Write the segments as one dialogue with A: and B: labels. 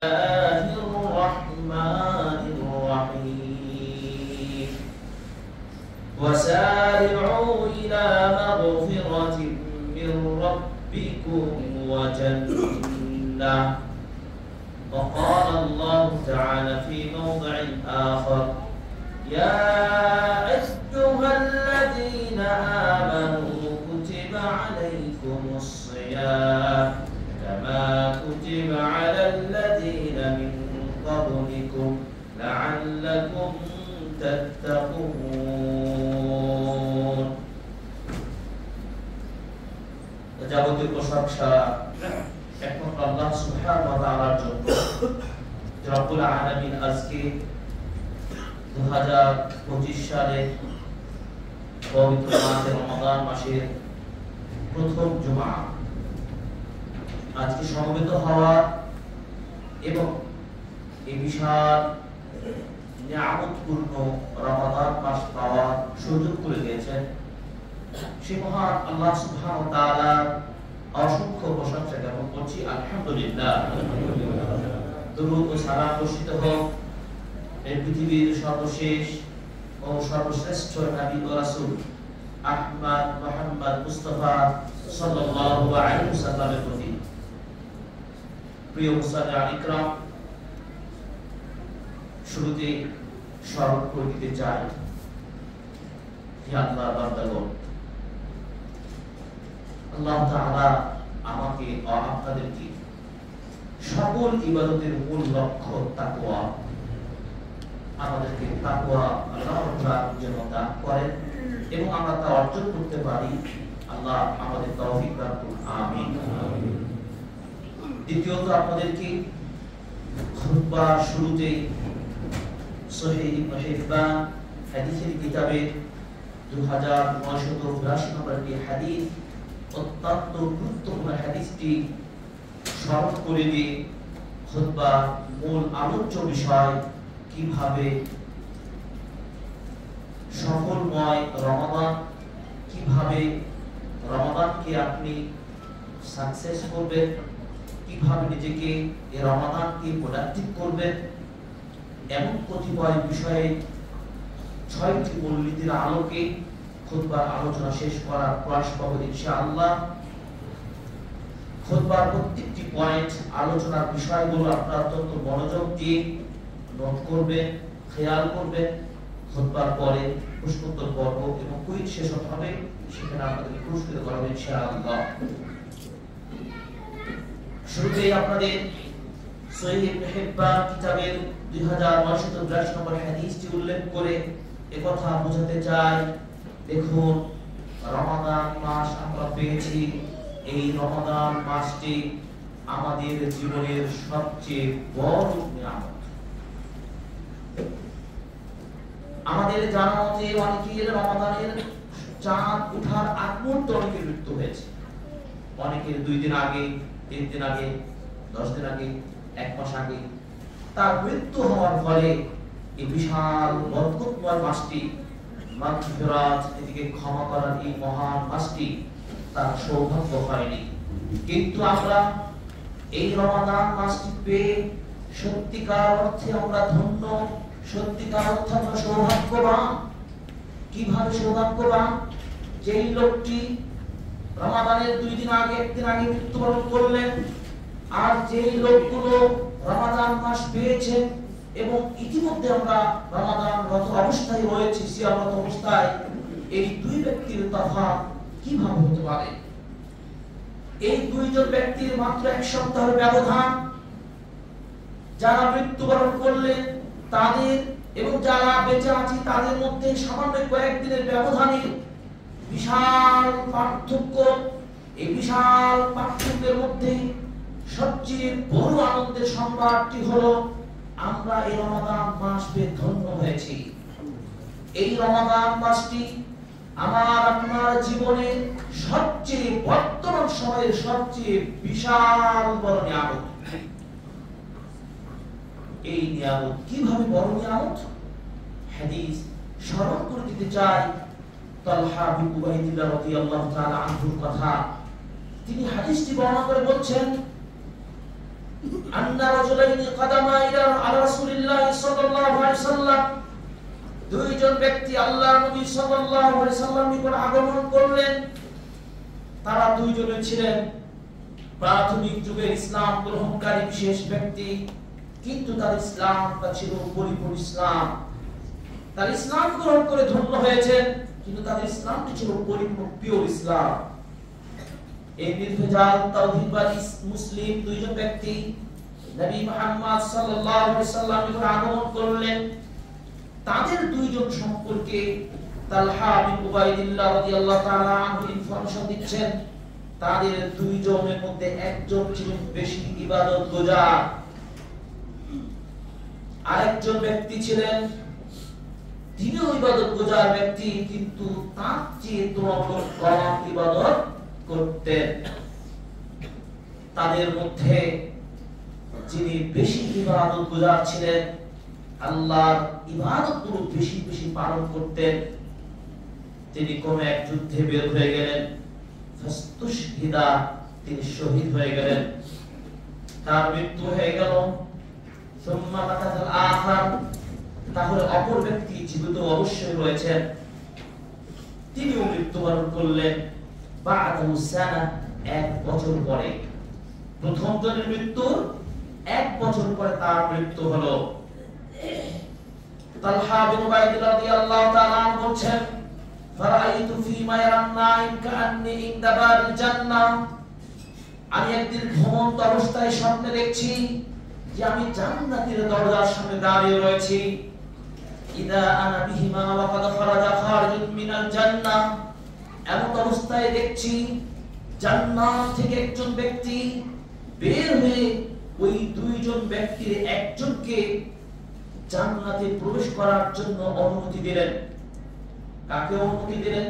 A: الله الرحمن الرحيم وسارعوا إلى مغفرة من ربكم وجنة. وقال الله تعالى في موضع آخر يا أيها الذين آمنوا كتب عليكم الصيام كما كتب على الذين من قبلكم لعلكم تتقون. যাবতীয় প্রশংসা একমাত্র আল্লাহ সুবহানাহু ওয়া তাআলার জন্য। রব্বুল আলামিন আজকে 2025 সালে পবিত্র মাসে রমাদান মাসের প্রথম জুমা আজকে সমবেত হওয়া এবং এই বিশাল নিয়ামতপূর্ণ রমাদান মাস পাওয়ার সুযোগ করে দিয়েছেন সেই মহান আল্লাহ সুবহানাহু ওয়া তাআলার অসংখ্য প্রশংসা জ্ঞাপন করছি। আলহামদুলিল্লাহ। দরুদ ও সালাম বর্ষিত হোক এই পৃথিবীর সর্বশেষ ও সর্বশ্রেষ্ঠ নবী ও রাসূল আহমদ মুহাম্মদ মুস্তাফা সাল্লাল্লাহু আলাইহি ওয়াসাল্লামের প্রতি। প্রিয় মুসলিম ইকরাম, শুরুতে স্মরণ করে দিতে চাই, হে আল্লাহর বান্দাগণ, আল্লাহ তাআলা আমাকে ও আপনাদেরকে সকল ইবাদতের মূল লক্ষ্য তাকওয়া, আমাদেরকে তাকওয়া আল্লাহ রাব্বুল যেন দান করেন এবং আমরা তা অর্জন করতে পারি। আল্লাহ আমাদের তৌফিক দান করুন, আমিন। দ্বিতীয়ত আপনাদেরকে খুতবার শুরুতে সহিহ ইবনে হিব্বান হাদিসের কিতাবে 2982 নম্বর একটি হাদিস, অত্যন্ত গুরুত্বপূর্ণ হাদিসটি স্মরণ করে দিয়ে খুতবার মূল আলোচ্য বিষয় কিভাবে সফলময় রমাদান, কিভাবে রমাদানকে আপনি সাকসেস করবেন, কিভাবে নিজেকে এই রমাদানকে প্রোডাক্টিভ করবেন, এমন কতিপয় বিষয়ে 6টি মূলনীতির আলোকে খুতবার আলোচনা শেষ করার প্রয়াস করব ইনশাআল্লাহ। খুতবার প্রত্যেকটি পয়েন্ট আলোচনার বিষয়গুলো আপনারা অত্যন্ত মনোযোগ দিয়ে নোট করবেন, খেয়াল করবেন। খুতবার পরে প্রশ্নোত্তর পর্ব এবং কুইজ সেশন হবে, সেখানে আপনাদের পুরস্কৃত করা হবে ইনশাআল্লাহ। শুরুতেই আপনাদের সহিহ ইবনে হিব্বান কিতাবের 2982 নম্বর হাদিসটি উল্লেখ করে একথা বোঝাতে চাই, দেখুন রমাদান মাস আমরা পেয়েছি, এই রমাদান মাসটি আমাদের জীবনের সবচেয়ে বড় নিয়ামত। আমাদের জানা মতে অনেকের রমাদানের চাঁদ ওঠার আগ মুহূর্তে অনেকের মৃত্যু হয়েছে, অনেকের 2 দিন আগে, 3 দিন আগে, 10 দিন আগে, 1 মাস আগে তার মৃত্যু হওয়ার ফলে এই বিশাল বরকতময় মাসটি, মাগফিরাত, এদিকে ক্ষমা করার এই মহান মাসটি তার সৌভাগ্য হয়নি। কিন্তু আমরা এই রমাদান মাসটি পেয়ে সত্যিকার অর্থে আমরা ধন্য, সত্যিকার অর্থে আমরা সৌভাগ্যবান। কিভাবে সৌভাগ্যবান? যেই লোকটি রমাদানের 2 দিন আগে, 1 দিন আগে মৃত্যুবরণ করলেন, আর যেই লোকগুলো রমাদান মাস পেয়েছে এবং ইতিমধ্যে আমরা রমাদানরত অবস্থায় রয়েছে, সিয়ামরত অবস্থায়, এই 2 ব্যক্তির তফাৎ কিভাবে হতে পারে? এই 2 জন ব্যক্তির মাত্র 1 সপ্তাহের ব্যবধান। যারা মৃত্যুবরণ করলেন তাদের এবং যারা বেঁচে আছে তাদের মধ্যে সামান্য কয়েকদিনের ব্যবধানে বিশাল পার্থক্য। এই বিশাল পার্থক্যের মধ্যে সবচেয়ে বড় আনন্দের সংবাদটি হলো আমরা এই রমাদান মাস পেয়ে ধন্য হয়েছি। এই রমাদান মাসটি আমার আপনার জীবনে সবচেয়ে বর্তমান সময়ের সবচেয়ে বিশাল বড় নিয়ামত। এই নিয়ামত কিভাবে বড় নিয়ামত? হাদিস স্মরণ করে দিতে চাই তালহা বিন উবাইদুল্লাহ রাদিয়াল্লাহু তাআলা আনহুর কথা। তিনি হাদিসটি বর্ণনা করে বলছেন আন্না রাজুলাইনি কাদামা ইলা রাসূলিল্লাহ সাল্লাল্লাহু আলাইহি ওয়াসাল্লাম, দুইজন ব্যক্তি আল্লাহর নবী সাল্লাল্লাহু আলাইহি ওয়াসাল্লামের নিকট আগমন করলেন। তারা দুইজনে ছিলেন প্রাথমিক যুগের ইসলাম গ্রহণকারী বিশেষ ব্যক্তি, কিন্তু তার ইসলামটা ছিল পরিপূর্ণ ইসলাম। তার ইসলাম গ্রহণ করে ধন্য হয়েছেন, কিন্তু তাদের ইসলামটি ছিল পরিপূর্ণ পিওর ইসলাম। এই নির্ভেজাল তাওহীদবাদী মুসলিম দুইজন ব্যক্তি নবী মুহাম্মদ সাল্লাল্লাহু আলাইহি ওয়াসাল্লামের নিকট আগমন করলেন। তাদের দুইজন সম্পর্কে তালহা বিন উবাইদিল্লাহ রাদিয়াল্লাহু তাআলা আনহু ইনফরমেশন দিচ্ছেন। তাদের দুইজনের মধ্যে একজন ছিলেন বেশি ইবাদতগুজার, আরেকজন ব্যক্তি ছিলেন তিনিও ইবাদতগুজার ব্যক্তি, কিন্তু তার চেয়ে তুলনামূলক কম ইবাদত করতেন। তাদের মধ্যে যিনি বেশি ইবাদতগুজার ছিলেন, আল্লাহর ইবাদতগুলো বেশি বেশি পালন করতেন, তিনি কোন এক যুদ্ধে বের হয়ে গেলেন, ফাস্তুশহিদা, তিনি শহীদ হয়ে গেলেন, তার মৃত্যু হয়ে গেল। সুম্মা মাকাতাল আখার, তাহলে অপর ব্যক্তি জীবিত অবশ্যই রয়েছেন, তিনিও মৃত্যুবরণ করলেন। বা'দাহু সানা, এক বছর পরে, প্রথম জনের মৃত্যুর এক বছর পরে তার মৃত্যু হলো। তালহা বিন উবাইদিল্লাহ রাদিয়াল্লাহু তাআলা আনহু বলেন, ফারাআইতু ফীমা ইয়ারান নাইম কাআন্নী ইনদা বাবিল জান্নাহ, আমি একদিন ঘুমন্ত অবস্থায় স্বপ্নে দেখছি যে আমি জান্নাতের দরজার সামনে দাঁড়িয়ে রয়েছি। ইদা আনা বিহিমা ওয়া কাদ খারাজা খারিজুন মিনাল জান্নাহ, এমন অবস্থায় দেখছি জান্নাত থেকে একজন ব্যক্তি বের হয়ে ওই দুইজন ব্যক্তির একজনকে জান্নাতে প্রবেশ করার জন্য অনুমতি দিলেন। কাকে অনুমতি দিলেন?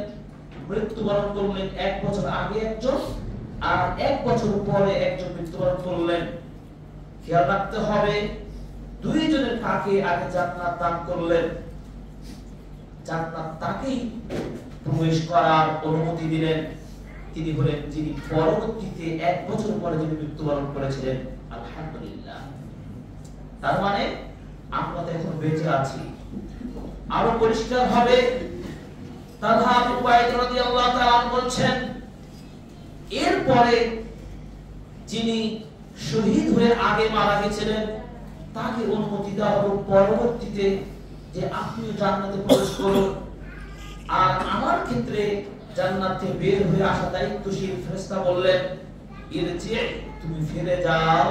A: মৃত্যুবরণ করলেন এক বছর আগে একজন, আর এক বছর পরে একজন মৃত্যুবরণ করলেন। খেয়াল রাখতে হবে দুইজনের কাকে আগে জান্নাত দান করলেন, জান্নাত তাকেই প্রবেশ করার অনুমতি দিলেন। তিনি হলেন যিনি পরবর্তীতে এক বছর পরে যিনি মৃত্যুবরণ করেছিলেন। আলহামদুলিল্লাহ, তার মানে আমরা তো এখন বেঁচে আছি। আরো পরিষ্কার হবে তালহা বিন উবাইদিল্লাহ রাদিয়াল্লাহু তাআলা বলছেন, এরপরে যিনি শহীদ হয়ে আগে মারা গেছিলেন তাকে অনুমতি দেওয়া হলো পরবর্তীতে যে আপনিও জান্নাতে প্রবেশ করুন। আর আমার ক্ষেত্রে জান্নাতে বের হয়ে আসা দায়িত্বশীল ফেরেশতা বললেন, ইরজি, তুমি ফিরে যাও,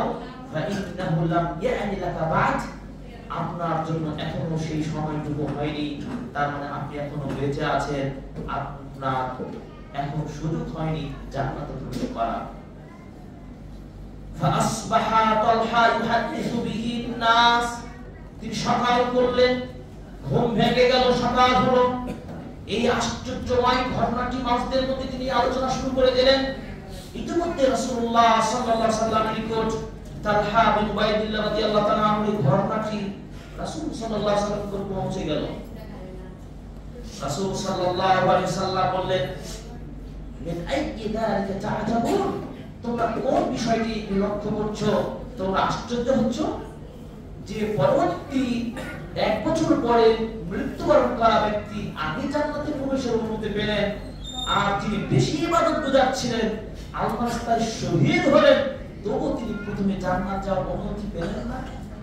A: ফা ইন্নাহু লাম ইয়ানি লাকা বা'দ, আপনার জন্য এখনো সেই সময়টুকু হয়নি, তার মানে আপনি এখনো বেঁচে আছেন, আপনার এখন সুযোগ হয়নি জান্নাতে প্রবেশ করার। ফাসবাহা তালহা ইউহাদ্দিসু বিহি নাস, তিনি সকাল করলেন, ঘুম ভেঙে গেল, সকাল হলো। এই আশ্চর্যময় ঘটনাটি মানুষদের মধ্যে তিনি আলোচনা শুরু করে দিলেন। ইতিমধ্যে রাসূলুল্লাহ সাল্লাল্লাহু আলাইহি ওয়াসাল্লামের নিকট তালহা বিন উবাইদিল্লাহ রাদিয়াল্লাহু তাআলা এই ঘটনাটি রাসূল সাল্লাল্লাহু আলাইহি ওয়াসাল্লাম নিকট পৌঁছে গেল। রাসূল সাল্লাল্লাহু আলাইহি ওয়াসাল্লাম বললেন, মিন আইয়ি যালিকা তা'জাবুন, তোমরা কোন বিষয়টি লক্ষ্য করছো, তোমরা আশ্চর্য হচ্ছ যে পরবর্তী এক বছর পরে মৃত্যুবরণ করা ব্যক্তি আগে জান্নাতে প্রবেশের অনুমতি পেলেন, আর যিনি বেশি ইবাদতগুজার ছিলেন আল্লাহর রাস্তায় শহীদ হলেন, তবুও তিনি প্রথমে জান্নাত যাওয়ার অনুমতি পেলেন না।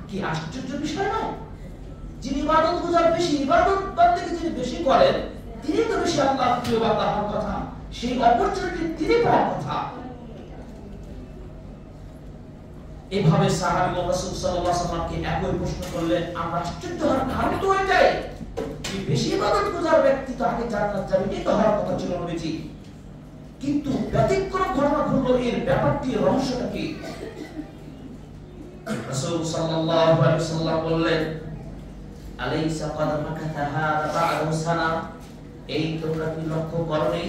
A: কি আশ্চর্য বিষয় নয়? যিনি ইবাদতগুজার বেশি, ইবাদত বান্দেগী যিনি বেশি করেন, তিনি তো বেশি আল্লাহর প্রিয় বান্দা হওয়ার কথা, সেই অপরচুনিটি তিনি পাওয়ার কথা। এভাবে সাহাবী রাসূল সাল্লাল্লাহু আলাইহি ওয়াসাল্লামকে একই প্রশ্ন করলেন। আমরা আশ্চর্য হওয়ার কারণ তো এটাই যে বেশি ইবাদতগুজার ব্যক্তি তো আগে জান্নাত যাবে, এটাই তো হওয়ার কথা ছিল নবীজি, কিন্তু ব্যতিক্রম ঘটনা ঘটলো। এর ব্যাপারটি, রহস্যটা কি? রাসূল সাল্লাল্লাহু আলাইহি ওয়াসাল্লাম বললেন, আলাইসা ক্বাদ মাকাতা হাদা বা'দু সানা, এই তোমরা কি লক্ষ্য করোনি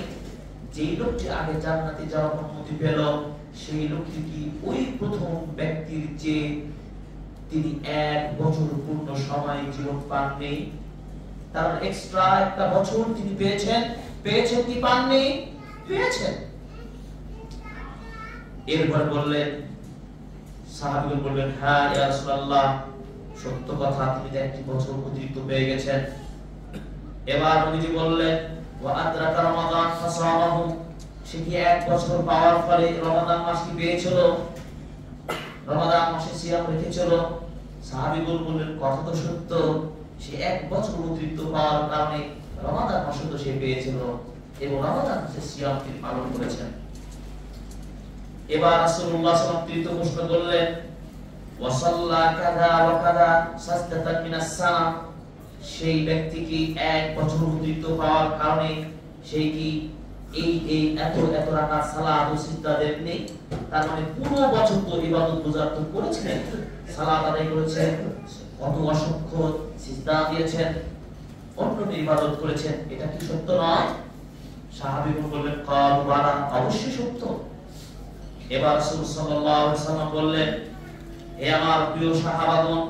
A: যেই লোকটি আগে জান্নাতে যাওয়ার অনুমতি পেল সেই লোকটি কি ওই প্রথম ব্যক্তির যে তিনি এক বছর পূর্ণ সময় জীবন পাননি, তার এক্সট্রা একটা বছর তিনি পেয়েছেন কি পাননি? পেয়েছেন। এরপর বললেন, সাহাবীগণ বললেন, হ্যাঁ ইয়া রাসূলুল্লাহ, সত্য কথা, তিনি যে একটি বছর অতিরিক্ত পেয়ে গেছেন। এবার নবীজি বললেন, ওয়া আদরাকা রমাদান ফাসামাহু, সে কি এক বছর পাওয়ার পরে রমাদান মাস কি পেয়েছিল, রমাদান মাসে সিয়াম রেখেছিল? সাহাবীগণ বললেন, কথা তো সত্য, সে এক বছর অতিরিক্ত পাওয়ার কারণে রমাদান মাসে তো সে পেয়েছিল এবং রমাদান মাসে সিয়াম তিনি পালন করেছেন। এবার রাসূলুল্লাহ সাল্লাল্লাহু আলাইহি ওয়াসাল্লাম তৃতীয় প্রশ্ন করলেন, ওয়া সাল্লা কাযা ওয়া কাযা সাজদাতান মিনাস সানা, সেই ব্যক্তি কি এক বছর অতিরিক্ত পাওয়ার কারণে সেই কি এই এত এত রাকাত সালাত ও সিজদা দেননি? তার মানে পুরো বছর তো ইবাদত গুজার তো করেছেন, সালাত আদায় করেছেন, কত অসংখ্য সিজদা দিয়েছেন, অন্য ইবাদত করেছেন, এটা কি সত্য নয়? সাহাবীগণ বললেন, ক্বালু বালা, অবশ্যই সত্য। এবার রাসূল সাল্লাল্লাহু আলাইহি ওয়াসাল্লাম বললেন, হে আমার প্রিয় সাহাবাগণ,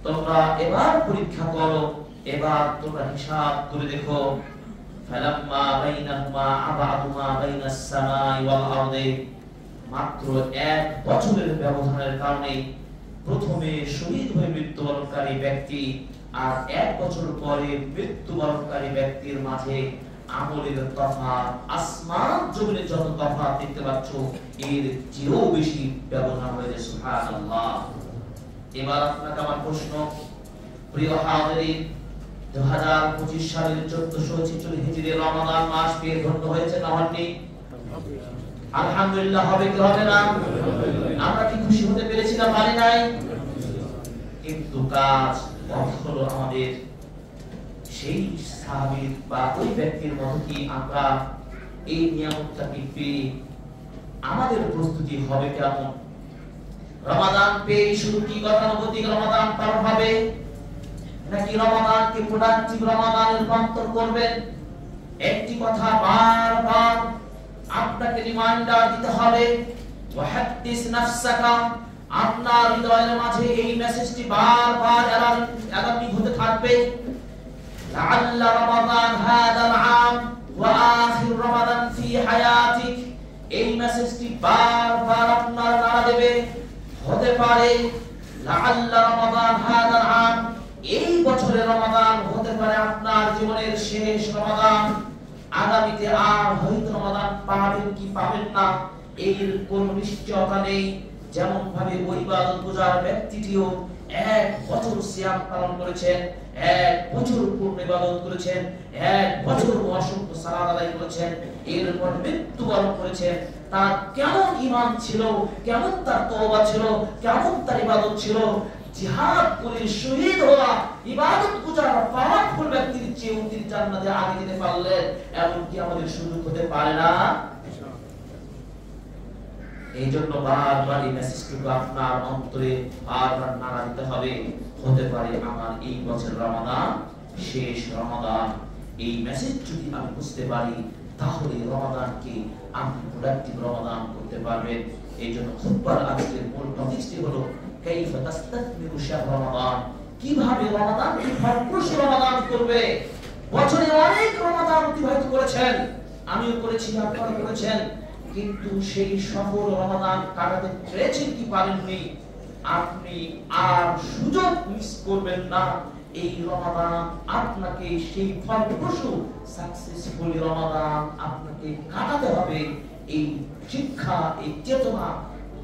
A: তোমরা এবার পরীক্ষা করো, এবার তোমরা হিসাব করে দেখো। ফালাম্মা বাইনাহুমা আবাদুমা বাইনাস সামাই ওয়াল আরদি, মাত্র এক বছরের ব্যবধানের কারণে প্রথমে শহীদ হয়ে মৃত্যুবরণকারী ব্যক্তি আর এক বছর পরে মৃত্যুবরণকারী ব্যক্তির মাঝে আমলের তফাৎ, আসমান জমিনের যত তফাৎ দেখতে পাচ্ছ, এর চেয়েও বেশি ব্যবধান হয়েছে। সুবহানাল্লাহ। এবার আপনাকে আমার প্রশ্ন, প্রিয় হাজিরিন, 2025 সালের 1446 হিজরি রমাদান মাস পেয়ে ধন্য হয়েছে না হননি? আলহামদুলিল্লাহ। হবে কি হবে না? আমরা কি খুশি হতে পেরেছি না পারি নাই? কিন্তু কাজ হলো আমাদের সেই সাহাবীর বা ওই ব্যক্তির মতো কি আমরা এই নিয়ামতটাকে পেয়ে আমাদের প্রস্তুতি হবে কেমন? রমাদান পেয়ে শুধু কি গতানুগতিক রমাদান পালন হবে, নাকি রমাদানকে প্রোডাক্টিভ রমাদানে রূপান্তর করবেন? একটি কথা বারবার আপনাকে রিমাইন্ডার দিতে হবে, ওয়াহাদ্দিস নাফসাকা, আপনার হৃদয়ের মাঝে এই মেসেজটি বারবার আগামী হতে থাকবে। লাআল্লা রমাদান হাদাল আম ওয়া আখির রমাদান ফি হায়াতিক, এই মেসেজটি বারবার আপনার নাড়া দেবে। হতে পারে লাআল্লা রমাদান হাদাল আম, এই বছরের রমাদান হতে পারে আপনার জীবনের শেষ রমাদান। আগামীতে আর হয়তো রমাদান পাবেন কি পাবেন না এর কোনো নিশ্চয়তা নেই। যেমন ভাবে ওই ইবাদত গুজার ব্যক্তিটিও এক বছর সিয়াম পালন করেছেন, এক বছর পূর্ণ ইবাদত করেছেন, এক বছর অসংখ্য সালাত আদায় করেছেন, এরপর মৃত্যুবরণ করেছেন, তার কেমন ঈমান ছিল, কেমন তার তওবা ছিল, কেমন তার ইবাদত ছিল, জিহাদ করে শহীদ হওয়া ইবাদত গুজার পাওয়ারফুল ব্যক্তির চেয়ে তিনি জান্নাতে আগে যেতে পারলেন, এমন কি আমাদের সুযোগ হতে পারে না? এই জন্য বারবার এই মেসেজটুকু আপনার অন্তরে বারবার নাড়া দিতে হবে। হতে পারে আমার এই বছর রমাদান শেষ রমাদান, এই মেসেজ যদি আমি বুঝতে পারি তাহলে রমাদানকে আপনি প্রোডাক্টিভ রমাদান করতে পারবেন। এই জন্য খুতবার আজকের মূল টপিকটি হলো কাইফা তাস্তাকমিলু শাহর রমাদান, কিভাবে রমাদানকে ফলপ্রসূ রমাদান করবে। বছরে অনেক রমাদান অতিবাহিত করেছেন, আমিও করেছি, আপনারা করেছেন, কিন্তু সেই সফল রমাদান কাটাতে পেরেছেন কি পারেননি? আপনি আর সুযোগ মিস করবেন না। এই রমাদান আপনাকে সেই ফলপ্রসূ সাকসেসফুল রমাদান আপনাকে কাটাতে হবে। এই শিক্ষা, এই চেতনা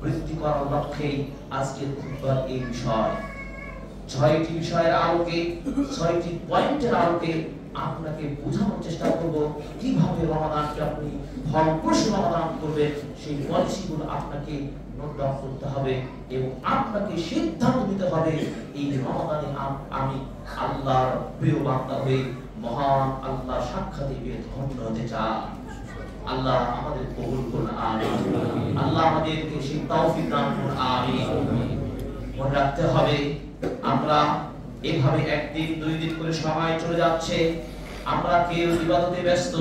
A: বৃদ্ধি করার লক্ষ্যে আজকের খুতবার এই বিষয়, 6টি বিষয়ের আলোকে, 6টি পয়েন্টের আলোকে আপনাকে বোঝানোর চেষ্টা করব কিভাবে রমাদানকে আপনি ফলপ্রসূ রমাদান করবেন। সেই পলিসিগুলো আপনাকে নোট ডাউন করতে হবে এবং আপনাকে সিদ্ধান্ত নিতে হবে এই রমাদানে আমি আল্লাহর প্রিয় বান্দা হয়ে মহান আল্লাহর সাক্ষাতে পেয়ে ধন্য হতে চাই। আল্লাহ আমাদের কবুল করুন, আমিন। আল্লাহ আমাদেরকে সেই তৌফিক দান করুন, আমিন। মনে রাখতে হবে আমরা এভাবে একদিন দুই দিন করে সময় চলে যাচ্ছে, আমরা কেউ ইবাদতে ব্যস্ত,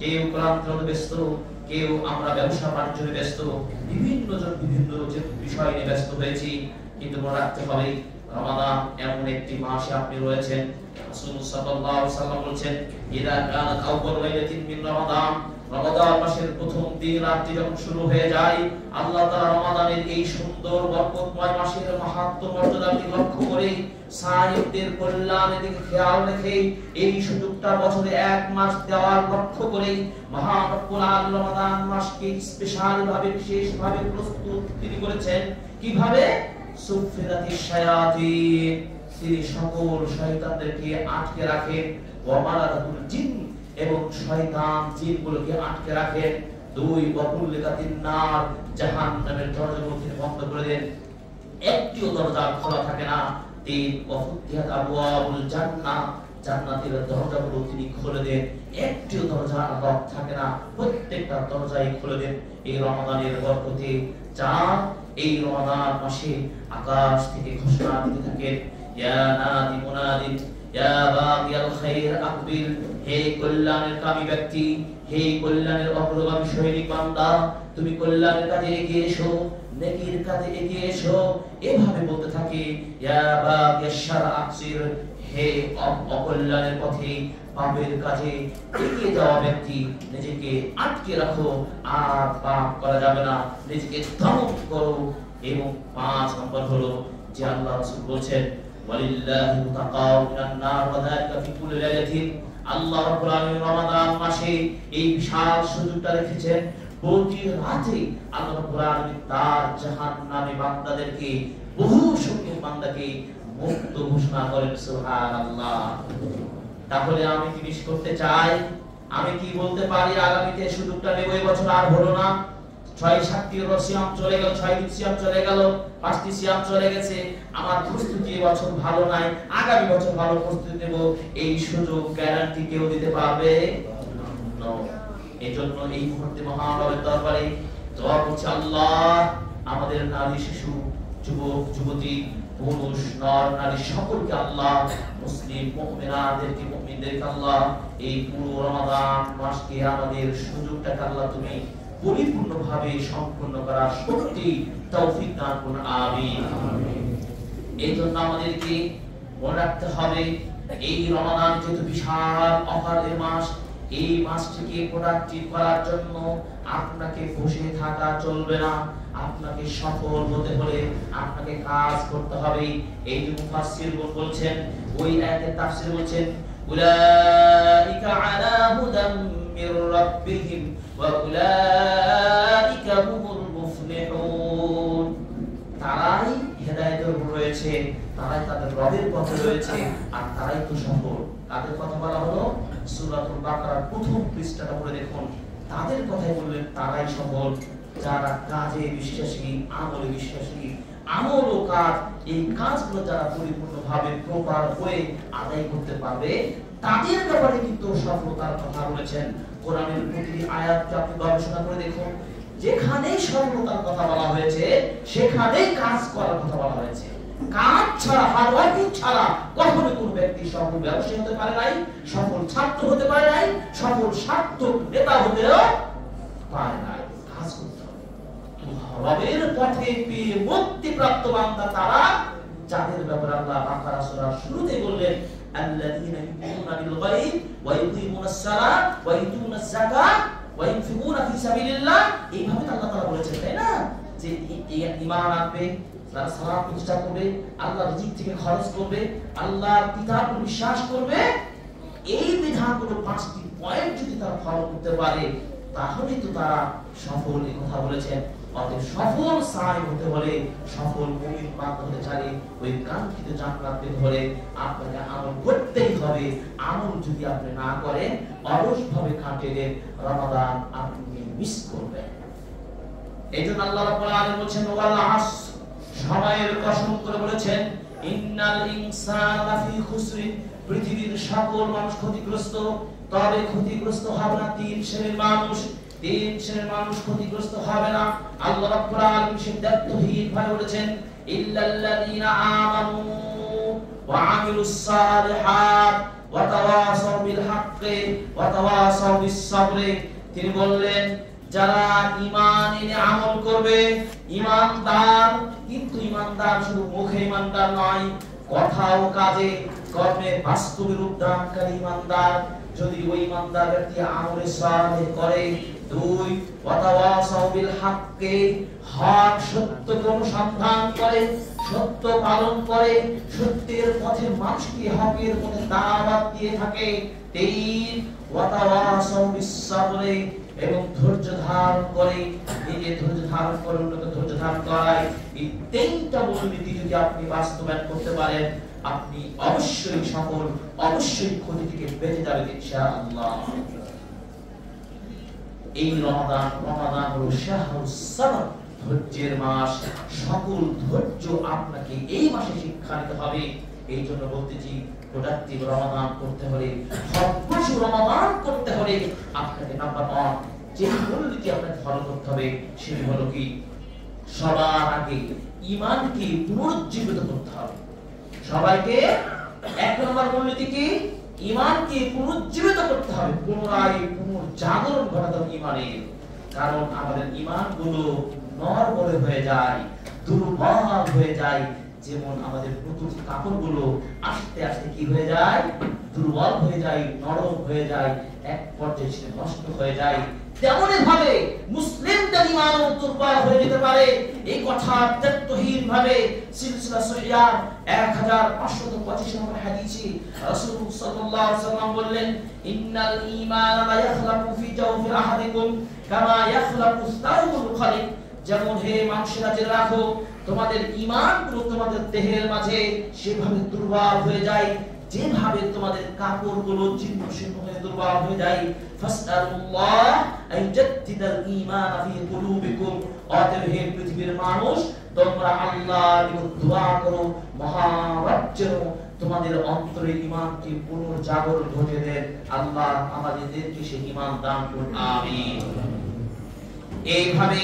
A: কেউ কোরআন তেলাওয়াতে ব্যস্ত, কেউ আমরা ব্যবসা বাণিজ্যে ব্যস্ত, বিভিন্ন জন বিভিন্ন বিষয় নিয়ে ব্যস্ত হয়েছি। কিন্তু মনে রাখতে হবে রমাদান এমন একটি মাসে আপনি রয়েছেন, রাসূল সাল্লাল্লাহু আলাইহি ওয়াসাল্লাম বলেছেন, ইদা কানাত আউয়াল লাইলাতিন মিন রমাদান রমাদান মাসের প্রথম দিন রাত্রি যখন শুরু হয়ে যায়, আল্লাহ তাআলা রমাদানের এই সুন্দর বরকতময় মাসের মাহাত্ম্য মর্যাদাকে লক্ষ্য করে সাইয়্যিদদের কল্যাণের দিকে খেয়াল রেখে এই সুযোগটা বছরে এক মাস দেওয়ার লক্ষ্য করে মহান রব্বুল আলামিন রমাদান মাসকে স্পেশাল ভাবে বিশেষ ভাবে প্রস্তুত তিনি করেছেন। কিভাবে? সুফিরাতিশ শায়াতিন, তিনি সকল শয়তানদেরকে আটকে রাখেন, ওয়া মারাদাতুল জিন, এবং শয়তান জিনগুলোকে আটকে রাখেন। দুই ওয়াকুল্লিকাতিন নার, জাহান্নামের দরজাগুলো তিনি বন্ধ করে দেন, একটিও দরজা খোলা থাকে না। তিন ওয়াফুতিহাত আবওয়াবুল জান্নাহ, জান্নাতের দরজাগুলো তিনি খুলে দেন, একটিও দরজা লক থাকে না, প্রত্যেকটা দরজাই খুলে দেন এই রমাদানের বরকতে। চার, এই রমাদান মাসে আকাশ থেকে ঘোষণা দিতে থাকেন, ইয়া নাদি মুনাদিন ইয়া বাগিয়াল খায়র আকবিল, হে কল্যাণের কামী ব্যক্তি, হে কল্যাণের অগ্রগামী সৈনিক বান্দা, তুমি কল্যাণের কাজে এগিয়ে এসো, নেকির কাজে এগিয়ে এসো। এভাবে বলতে থাকে, ইয়া বাগিয়াশ শার আকসির, হে অকল্যাণের পথে পাপের কাজে এগিয়ে যাওয়া ব্যক্তি, নিজেকে আটকে রাখো, আর পাপ করা যাবে না, নিজেকে দমন করো। এবং 5 নম্বর হলো যে আল্লাহ রাসূল বলেছেন, ওয়ালিল্লাহি মুতাকাউ মিনান নার ওয়া যালিকা ফি কুল্লি লাইলাতিন, আল্লাহ রাব্বুল আলামিন রমাদান মাসে এই বিশাল সুযোগটা রেখেছেন, প্রতি রাতে আল্লাহ রাব্বুল আলামিন তার জাহান্নামী বান্দাদেরকে, বহু সংখ্যক বান্দাকে মুক্ত ঘোষণা করেন। সুবহানাল্লাহ। তাহলে আমি কি বিশ করতে চাই, আমি কি বলতে পারি আগামীতে সুযোগটা নেব, এই বছর আর হলো না, 6-7টি সিয়াম চলে গেল, 6 দিন সিয়াম চলে গেল, 5টি সিয়াম চলে গেছে, আমার প্রস্তুতি এই বছর ভালো নাই, আগামী বছর ভালো প্রস্তুতি নেব, এই সুযোগ গ্যারান্টি কেউ দিতে পারবে না। এজন্য এই মুহূর্তে মহান রবের দরবারে দোয়া করছি, আল্লাহ আমাদের নারী, শিশু, যুবক, যুবতী, পুরুষ, নর নারী সকলকে আল্লাহ, মুসলিম মুমিনাদেরকে, মুমিনদেরকে আল্লাহ, এই পুরো রমাদান মাসকে আমাদের সুযোগটাকে আল্লাহ তুমি পরিপূর্ণভাবে সম্পূর্ণ করার শক্তি তৌফিক দান করুন, আমিন। এই জন্য আমাদেরকে মনে রাখতে হবে, এই রমাদান যেহেতু বিশাল অফারের মাস, এই মাসটিকে প্রোডাক্টিভ করার জন্য আপনাকে বসে থাকা চলবে না, আপনাকে সফল হতে হলে আপনাকে কাজ করতে হবে। এই যে মুফাসসিরগণ বলছেন, ওই আয়াতের তাফসীর বলছেন, উলাইকা আলা হুদাম মির রাব্বিহিম ওয়া উলাইকা হুমুল মুফলিহুন, তারাই হেদায়েতের উপর রয়েছে, তারাই তাদের রবের পথে রয়েছে, আর তারাই তো সফল। কাদের কথা বলা হলো? সূরাতুল বাকারার প্রথম পৃষ্ঠাটা পড়ে দেখুন, তাদের কথাই বললেন, তারাই সফল যারা কাজে বিশ্বাসী, আমলে বিশ্বাসী, আমল ও কাজ, এই কাজগুলো যারা পরিপূর্ণভাবে প্রপার হয়ে আদায় করতে পারবে, তাদের ব্যাপারে কিন্তু সফলতার কথা বলেছেন। কোরআনের প্রতিটি আয়াতকে আপনি গবেষণা করে দেখুন, যেখানেই সফলতার কথা বলা হয়েছে সেখানেই কাজ করার কথা বলা হয়েছে। কাজ ছাড়া, হার্ড ওয়ার্কিং ছাড়া কখনো কোনো ব্যক্তি সফল ব্যবসায়ী হতে পারে নাই, সফল ছাত্র হতে পারে নাই, সফল সার্থক নেতা হতেও পারে নাই। কাজ করতে হবে। রবের পথে পেয়ে মুক্তিপ্রাপ্ত বান্দা তারা, যাদের ব্যাপারে আল্লাহ বাকারা সূরার শুরুতে বললেন, আল্লাযীনা ইউমিনুনা বিল গায়ব ওয়া ইউকিমুনাস সালাত ওয়া ইউতুনাজ যাকাত ওয়া ইনফিকুনা ফি সাবিলিল্লাহ। এইভাবে আল্লাহ তাআলা বলেছেন, তাই না, যে ঈমান আনবে, তারা সালাত প্রতিষ্ঠা করবে, আল্লাহর রিজিক থেকে খরচ করবে, আল্লাহর কিতাবে বিশ্বাস করবে, এই বিধানগুলো 5টি পয়েন্ট যদি তারা ফলো করতে পারে, তাহলেই তো তারা সফল। এই কথা বলেছেন। অতএব সফল সাই হতে হলে, সফল মুমিন বান্দা হতে চাইলে, ওই কাঙ্ক্ষিত জান্নাত পেতে হলে আপনাকে আমল করতেই হবে। আমল যদি আপনি না করেন, অলসভাবে কাটিয়ে দেন, রমাদান আপনি মিস করবেন। এইজন্য আল্লাহ রাব্বুল আলামিন বলেছেন, ওয়াল আসর, সময়ের কসম করে বলেছেন, ইন্নাল ইনসানা লাফি খুসরিন, পৃথিবীর সকল মানুষ ক্ষতিগ্রস্ত, তবে ক্ষতিগ্রস্ত হবে না 3 শ্রেণীর মানুষ। 3 শ্রেণীর মানুষ ক্ষতিগ্রস্ত হবে না। আল্লাহ রাব্বুল আলামিন সিদ্ধান্তহীন ভাবে বলেছেন, ইল্লাল্লাযীনা আমানু ওয়া আমিলুস সালিহাত ওয়া তাওয়াসাউ বিল হাক্কি ওয়া তাওয়াসাউ বিস সাবরি। তিনি বললেন, যারা ঈমান এনে আমল করবে, ঈমানদার, কিন্তু ঈমানদার শুধু মুখে ঈমানদার নয়, কথা ও কাজে, কর্মে বাস্তবে রূপ দানকারী ঈমানদার, যদি ওই ইমানদার ব্যক্তি আমলে সালেহ করে, 2 ওয়াতাওয়াসাউ বিল হাক্কি, হক সত্যকে অনুসন্ধান করে, সত্য পালন করে, সত্যের পথে মানুষকে হকের পথে দাওয়াত দিয়ে থাকে, 3 ওয়াতাওয়াসাউ বিস সাবরি, এবং ধৈর্য ধারণ করে, নিজে ধৈর্য ধারণ করে অন্যকে ধৈর্য ধারণ করায়। এই 3টা মূলনীতি যদি আপনি বাস্তবায়ন করতে পারেন, আপনি অবশ্যই সফল, অবশ্যই ক্ষতি থেকে বেঁচে যাবেন ইনশাআল্লাহ। এই রমাদান হলো শাহরুস সাবর, ধৈর্যের মাস। সকল ধৈর্য আপনাকে এই মাসে শিক্ষা নিতে হবে। এই জন্য বলতেছি, প্রোডাক্টিভ রমাদান করতে হলে, ফলপ্রসূ রমাদান করতে হলে আপনাকে নাম্বার 1 যে মূলনীতি আপনাকে ফলো করতে হবে সেটি হলো কি, সবার আগে ঈমানকে পুনরুজ্জীবিত করতে হবে। সবাইকে 1 নম্বর মূলনীতি কি, ঈমানকে পুনরুজ্জীবিত করতে হবে, পুনরায় পুনর্জাগরণ ঘটাতে হবে ঈমানের। কারণ আমাদের ঈমানগুলো নড়বড়ে হয়ে যায়, দুর্বল হয়ে যায়। যেমন আমাদের নতুন কাপড়গুলো আস্তে আস্তে কি হয়ে যায়, দুর্বল হয়ে যায়, নরম হয়ে যায়, এক পর্যায়ে সেটা নষ্ট হয়ে যায়। তেমনি ভাবে মুসলিমদের ঈমানও দুর্বল হয়ে যেতে পারে। এই কথা তত্ত্বহীন ভাবে সিলসিলা সহিহা 1525 নম্বর হাদিসে রাসূল সাল্লাল্লাহু আলাইহি ওয়াসাল্লাম বললেন, ইন্নাল ঈমান লা ইয়াখলাকু ফি জাওফি আহাদিকুম কামা ইয়াখলাকু সাউল খালিক। যেমন হে মানুষেরা জেনে রাখো, তোমাদের ঈমানগুলো তোমাদের দেহের মাঝে সেভাবে দুর্বল হয়ে যায় যেভাবে তোমাদের কাপড়গুলো ছিন্ন ছিন্ন হয়ে দুর্বল হয়ে যায়। ফাসআলুল্লাহ আইয়াজ্জিদাল ঈমান ফি কুলুবিকুম। অতএব হে পৃথিবীর মানুষ, তোমরা আল্লাহর নিকট দোয়া করো, মহান রব যেন তোমাদের অন্তরে ঈমানকে পুনর্জাগরণ ঘটিয়ে দেন। আল্লাহ আমাদেরকে সেই ঈমান দান করুন, আমিন। এইভাবে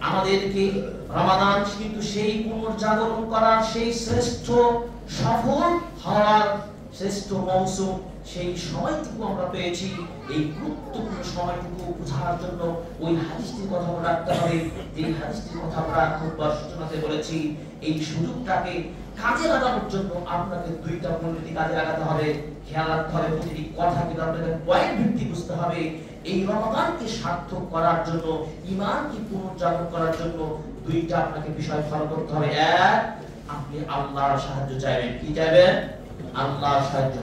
A: আমাদেরকে রমাদান কিন্তু সেই পুনর্জাগরণ করার, সেই শ্রেষ্ঠ সফল হওয়ার শ্রেষ্ঠ মৌসুম, সেই সময়টুকু আমরা পেয়েছি। এই গুরুত্বপূর্ণ সময়টুকু বোঝার জন্য ওই হাদিসটির কথা মনে রাখতে হবে, যে হাদিসটির কথা আমরা খুতবার সূচনাতে বলেছি। এই সুযোগটাকে কাজে লাগানোর জন্য আপনাকে 2টা মূলনীতি কাজে লাগাতে হবে, খেয়াল রাখতে হবে। প্রতিটি কথা কিন্তু আপনাকে পয়েন্ট ভিত্তিক বুঝতে হবে। এই রমাদানকে সার্থক করার জন্য, ঈমানকে পুনর্জাগরণ করার জন্য 2টা আপনাকে বিষয় ফলো করতে হবে। 1, আপনি আল্লাহর সাহায্য চাইবেন। কি চাইবেন? আল্লাহর সাহায্য।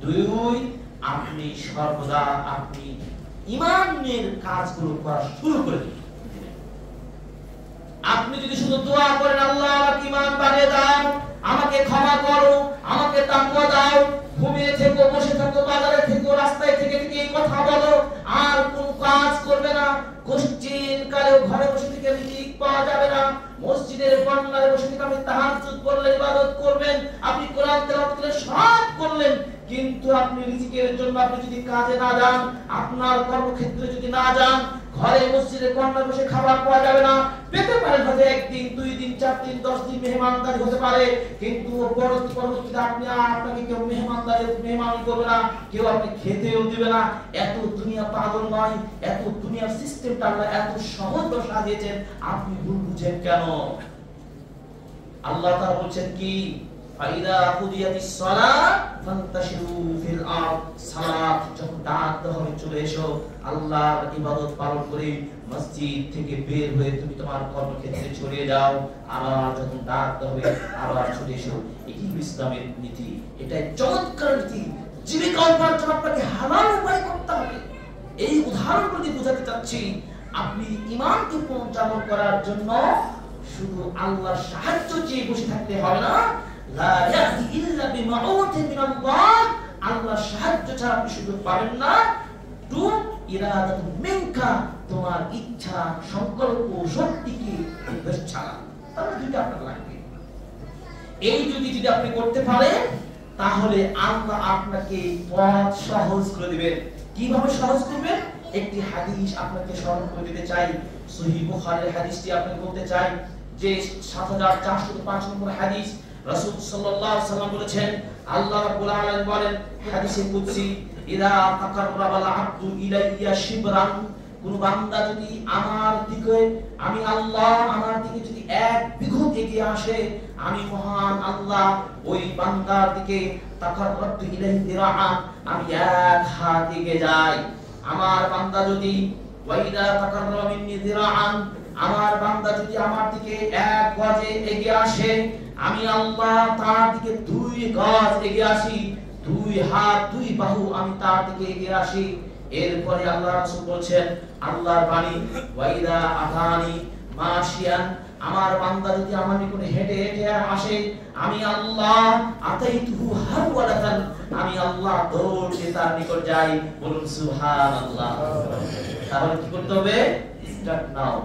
A: 2, আপনি সর্বদা আপনি ঈমানের কাজগুলো করা শুরু করে দিন। আপনি যদি শুধু দোয়া করেন, আল্লাহ আমাকে ঈমান বাড়িয়ে দাও, আমাকে ক্ষমা করো, আমাকে তাকওয়া দাও, ঘুমিয়ে থেকো, বসে থাকো, বাজারে থেকো, রাস্তায় থেকে এই কথা বলো, আর কোন কাজ করবে না, কোশ্চিন কালেও ঘরে বসে থেকে রিজিক পাওয়া যাবে না, মসজিদের বারান্দায় বসে থেকে আপনি তাহাজ্জুদ করলেন, ইবাদত করবেন, আপনি কোরআন তেলাওয়াত করলেন, সব করলেন, কিন্তু আপনি রিজিকের জন্য আপনি যদি কাজে না যান, আপনার কর্মক্ষেত্রে যদি না যান, ঘরে মসজিদে কর্নার বসে খাবার পাওয়া যাবে না। পেতে পারেন হয়তো 1 দিন, 2 দিন, 4 দিন, 10 দিন মেহমানদারি হতে পারে, কিন্তু পরবর্তীতে আপনাকে কেউ মেহমানি করবে না, কেউ আপনি খেতেও দিবে না। এত দুনিয়া পাগল নয়, এত দুনিয়ার সিস্টেমটা আল্লাহ এত সহজ সাজিয়েছেন, আপনি ভুল বুঝেন কেন? আল্লাহ তাআলা বলছেন কি, ফাইদা কুদিয়াতিস সালাত ফান্তাশিরু ফিল আরদ। সালাত যখন ডাক দেওয়া হবে, চলে এসো, আল্লাহর ইবাদত পালন করে মসজিদ থেকে বের হয়ে তুমি তোমার কর্মক্ষেত্রে ছড়িয়ে যাও। আবার যখন ডাক দেওয়া হবে, আবার চলে এসো। এটি ইসলামের নীতি, এটাই চমৎকার নীতি। জীবিকা উপার্জন আপনাকে হালাল উপায় করতে হবে। এই উদাহরণগুলি বোঝাতে চাচ্ছি, আপনি ঈমানকে পুনর্জাগরণ করার জন্য শুধু আল্লাহর সাহায্য চেয়ে বসে থাকতে হবে না। লা ইয়াতি ইল্লা বিমাউতি মিনাল্লাহ। আল্লাহর সাহায্য ছাড়া আপনি সুযোগ পাবেন না। টু ইরাদাতু মিনকা, তোমার ইচ্ছা, সংকল্প, শক্তিকে বেশ ছাড়া। তাহলে 2টা আপনার লাগবে। এই যদি আপনি করতে পারেন, তাহলে আল্লাহ আপনাকে পথ সহজ করে দিবেন। কিভাবে সহজ করবেন? একটি হাদিস আপনাকে স্মরণ করে দিতে চাই। সহিহ বুখারীর হাদিসটি আপনাকে বলতে চাই, যে 7405 নম্বর হাদিস। রাসূল সাল্লাল্লাহু আলাইহি ওয়াসাল্লাম বলেছেন, আল্লাহ রাব্বুল আলামিন বলেন হাদিসে কুদসি, ইদা তাকাররাবাল আবদু ইলাইয়া শিবরান কোন বান্দা যদি আমার দিকে, আমি আল্লাহ আমার দিকে যদি এক বিঘত এগিয়ে আসে, আমি মহান আল্লাহ ওই বান্দার দিকে তাকাররাতু ইলাইহি দিরাআন, আমি এক হাত এগিয়ে যাই। আমার বান্দা যদি ওয়াইদা তাকাররাবা মিন্নি দিরাআন, আমার বান্দা যদি আমার দিকে এক গজে এগিয়ে আসে, আমি আল্লাহ তার দিকে 2 গজ এগিয়ে আসি, 2 হাত 2 বাহু আমি তার দিকে এগিয়ে আসি। এরপরে আল্লাহ রাসূল বলেন, আল্লাহর বাণী, ওয়াইদা আতানি মাশিয়ান, আমার বান্দা যদি আমার নিকটে হেঁটে হেঁটে আসে, আমি আল্লাহ আতাইতুহু হারওয়ালাতান, আমি আল্লাহ দৌড়ে তার নিকট যাই। বলুন সুবহানাল্লাহ। তাহলে কি করতে হবে? স্টার্ট নাও,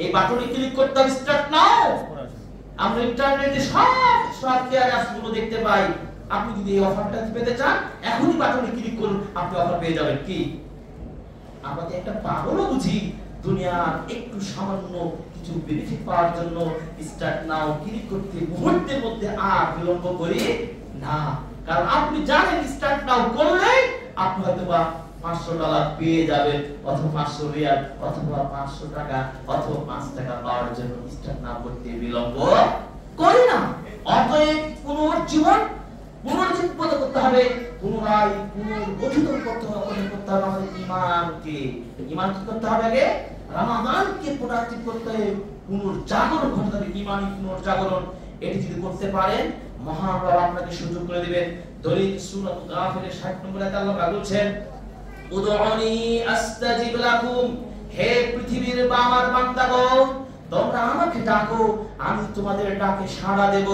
A: এই বাটনে ক্লিক করতে হবে, স্টার্ট নাও। আমরা ইন্টারনেটে সব অ্যাপসগুলো দেখতে পাই। আপনি যদি এই অফারটা পেতে চান, এখনই বাটনে ক্লিক করুন, আপনি অফার পেয়ে যাবেন। কি আমরা যে একটা পাগলও বুঝি, দুনিয়ার একটু সামান্য কিছু বেনিফিট পাওয়ার জন্য স্টার্ট নাও ক্লিক করতে মুহূর্তের মধ্যে আর বিলম্ব করি না। কারণ আপনি জানেন স্টার্ট নাও করলে আপনি হয়তোবা $500 পেয়ে যাবেন, অথবা 500 রিয়াল, অথবা 500 টাকা, অথবা 5 টাকা পাওয়ার জন্য স্টার্ট নাও করতে বিলম্ব করি না। অতএব পুনর্জীবন, পুনর্জীবিত করতে হবে, পুনরায় পুনর্গঠিত করতে হবে আমাদের ঈমানকে। ঈমান কি করতে হবে? আগে রমাদানকে প্রোডাক্টিভ করতে হবে, পুনর্জাগরণ ঘটাতে হবে, ঈমানি পুনর্জাগরণ। এটি যদি করতে পারেন, মহান আল্লাহ আপনাকে সুযোগ করে দিবেন। দলিল সূরা গাফিরের 60 নম্বর আয়াতে আল্লাহ বলছেন, উদউনি আস্তাজিব লাকুম, হে পৃথিবীর আমার বান্দাগণ, তোমরা আমাকে ডাকো, আমি তোমাদের ডাকে সাড়া দেব।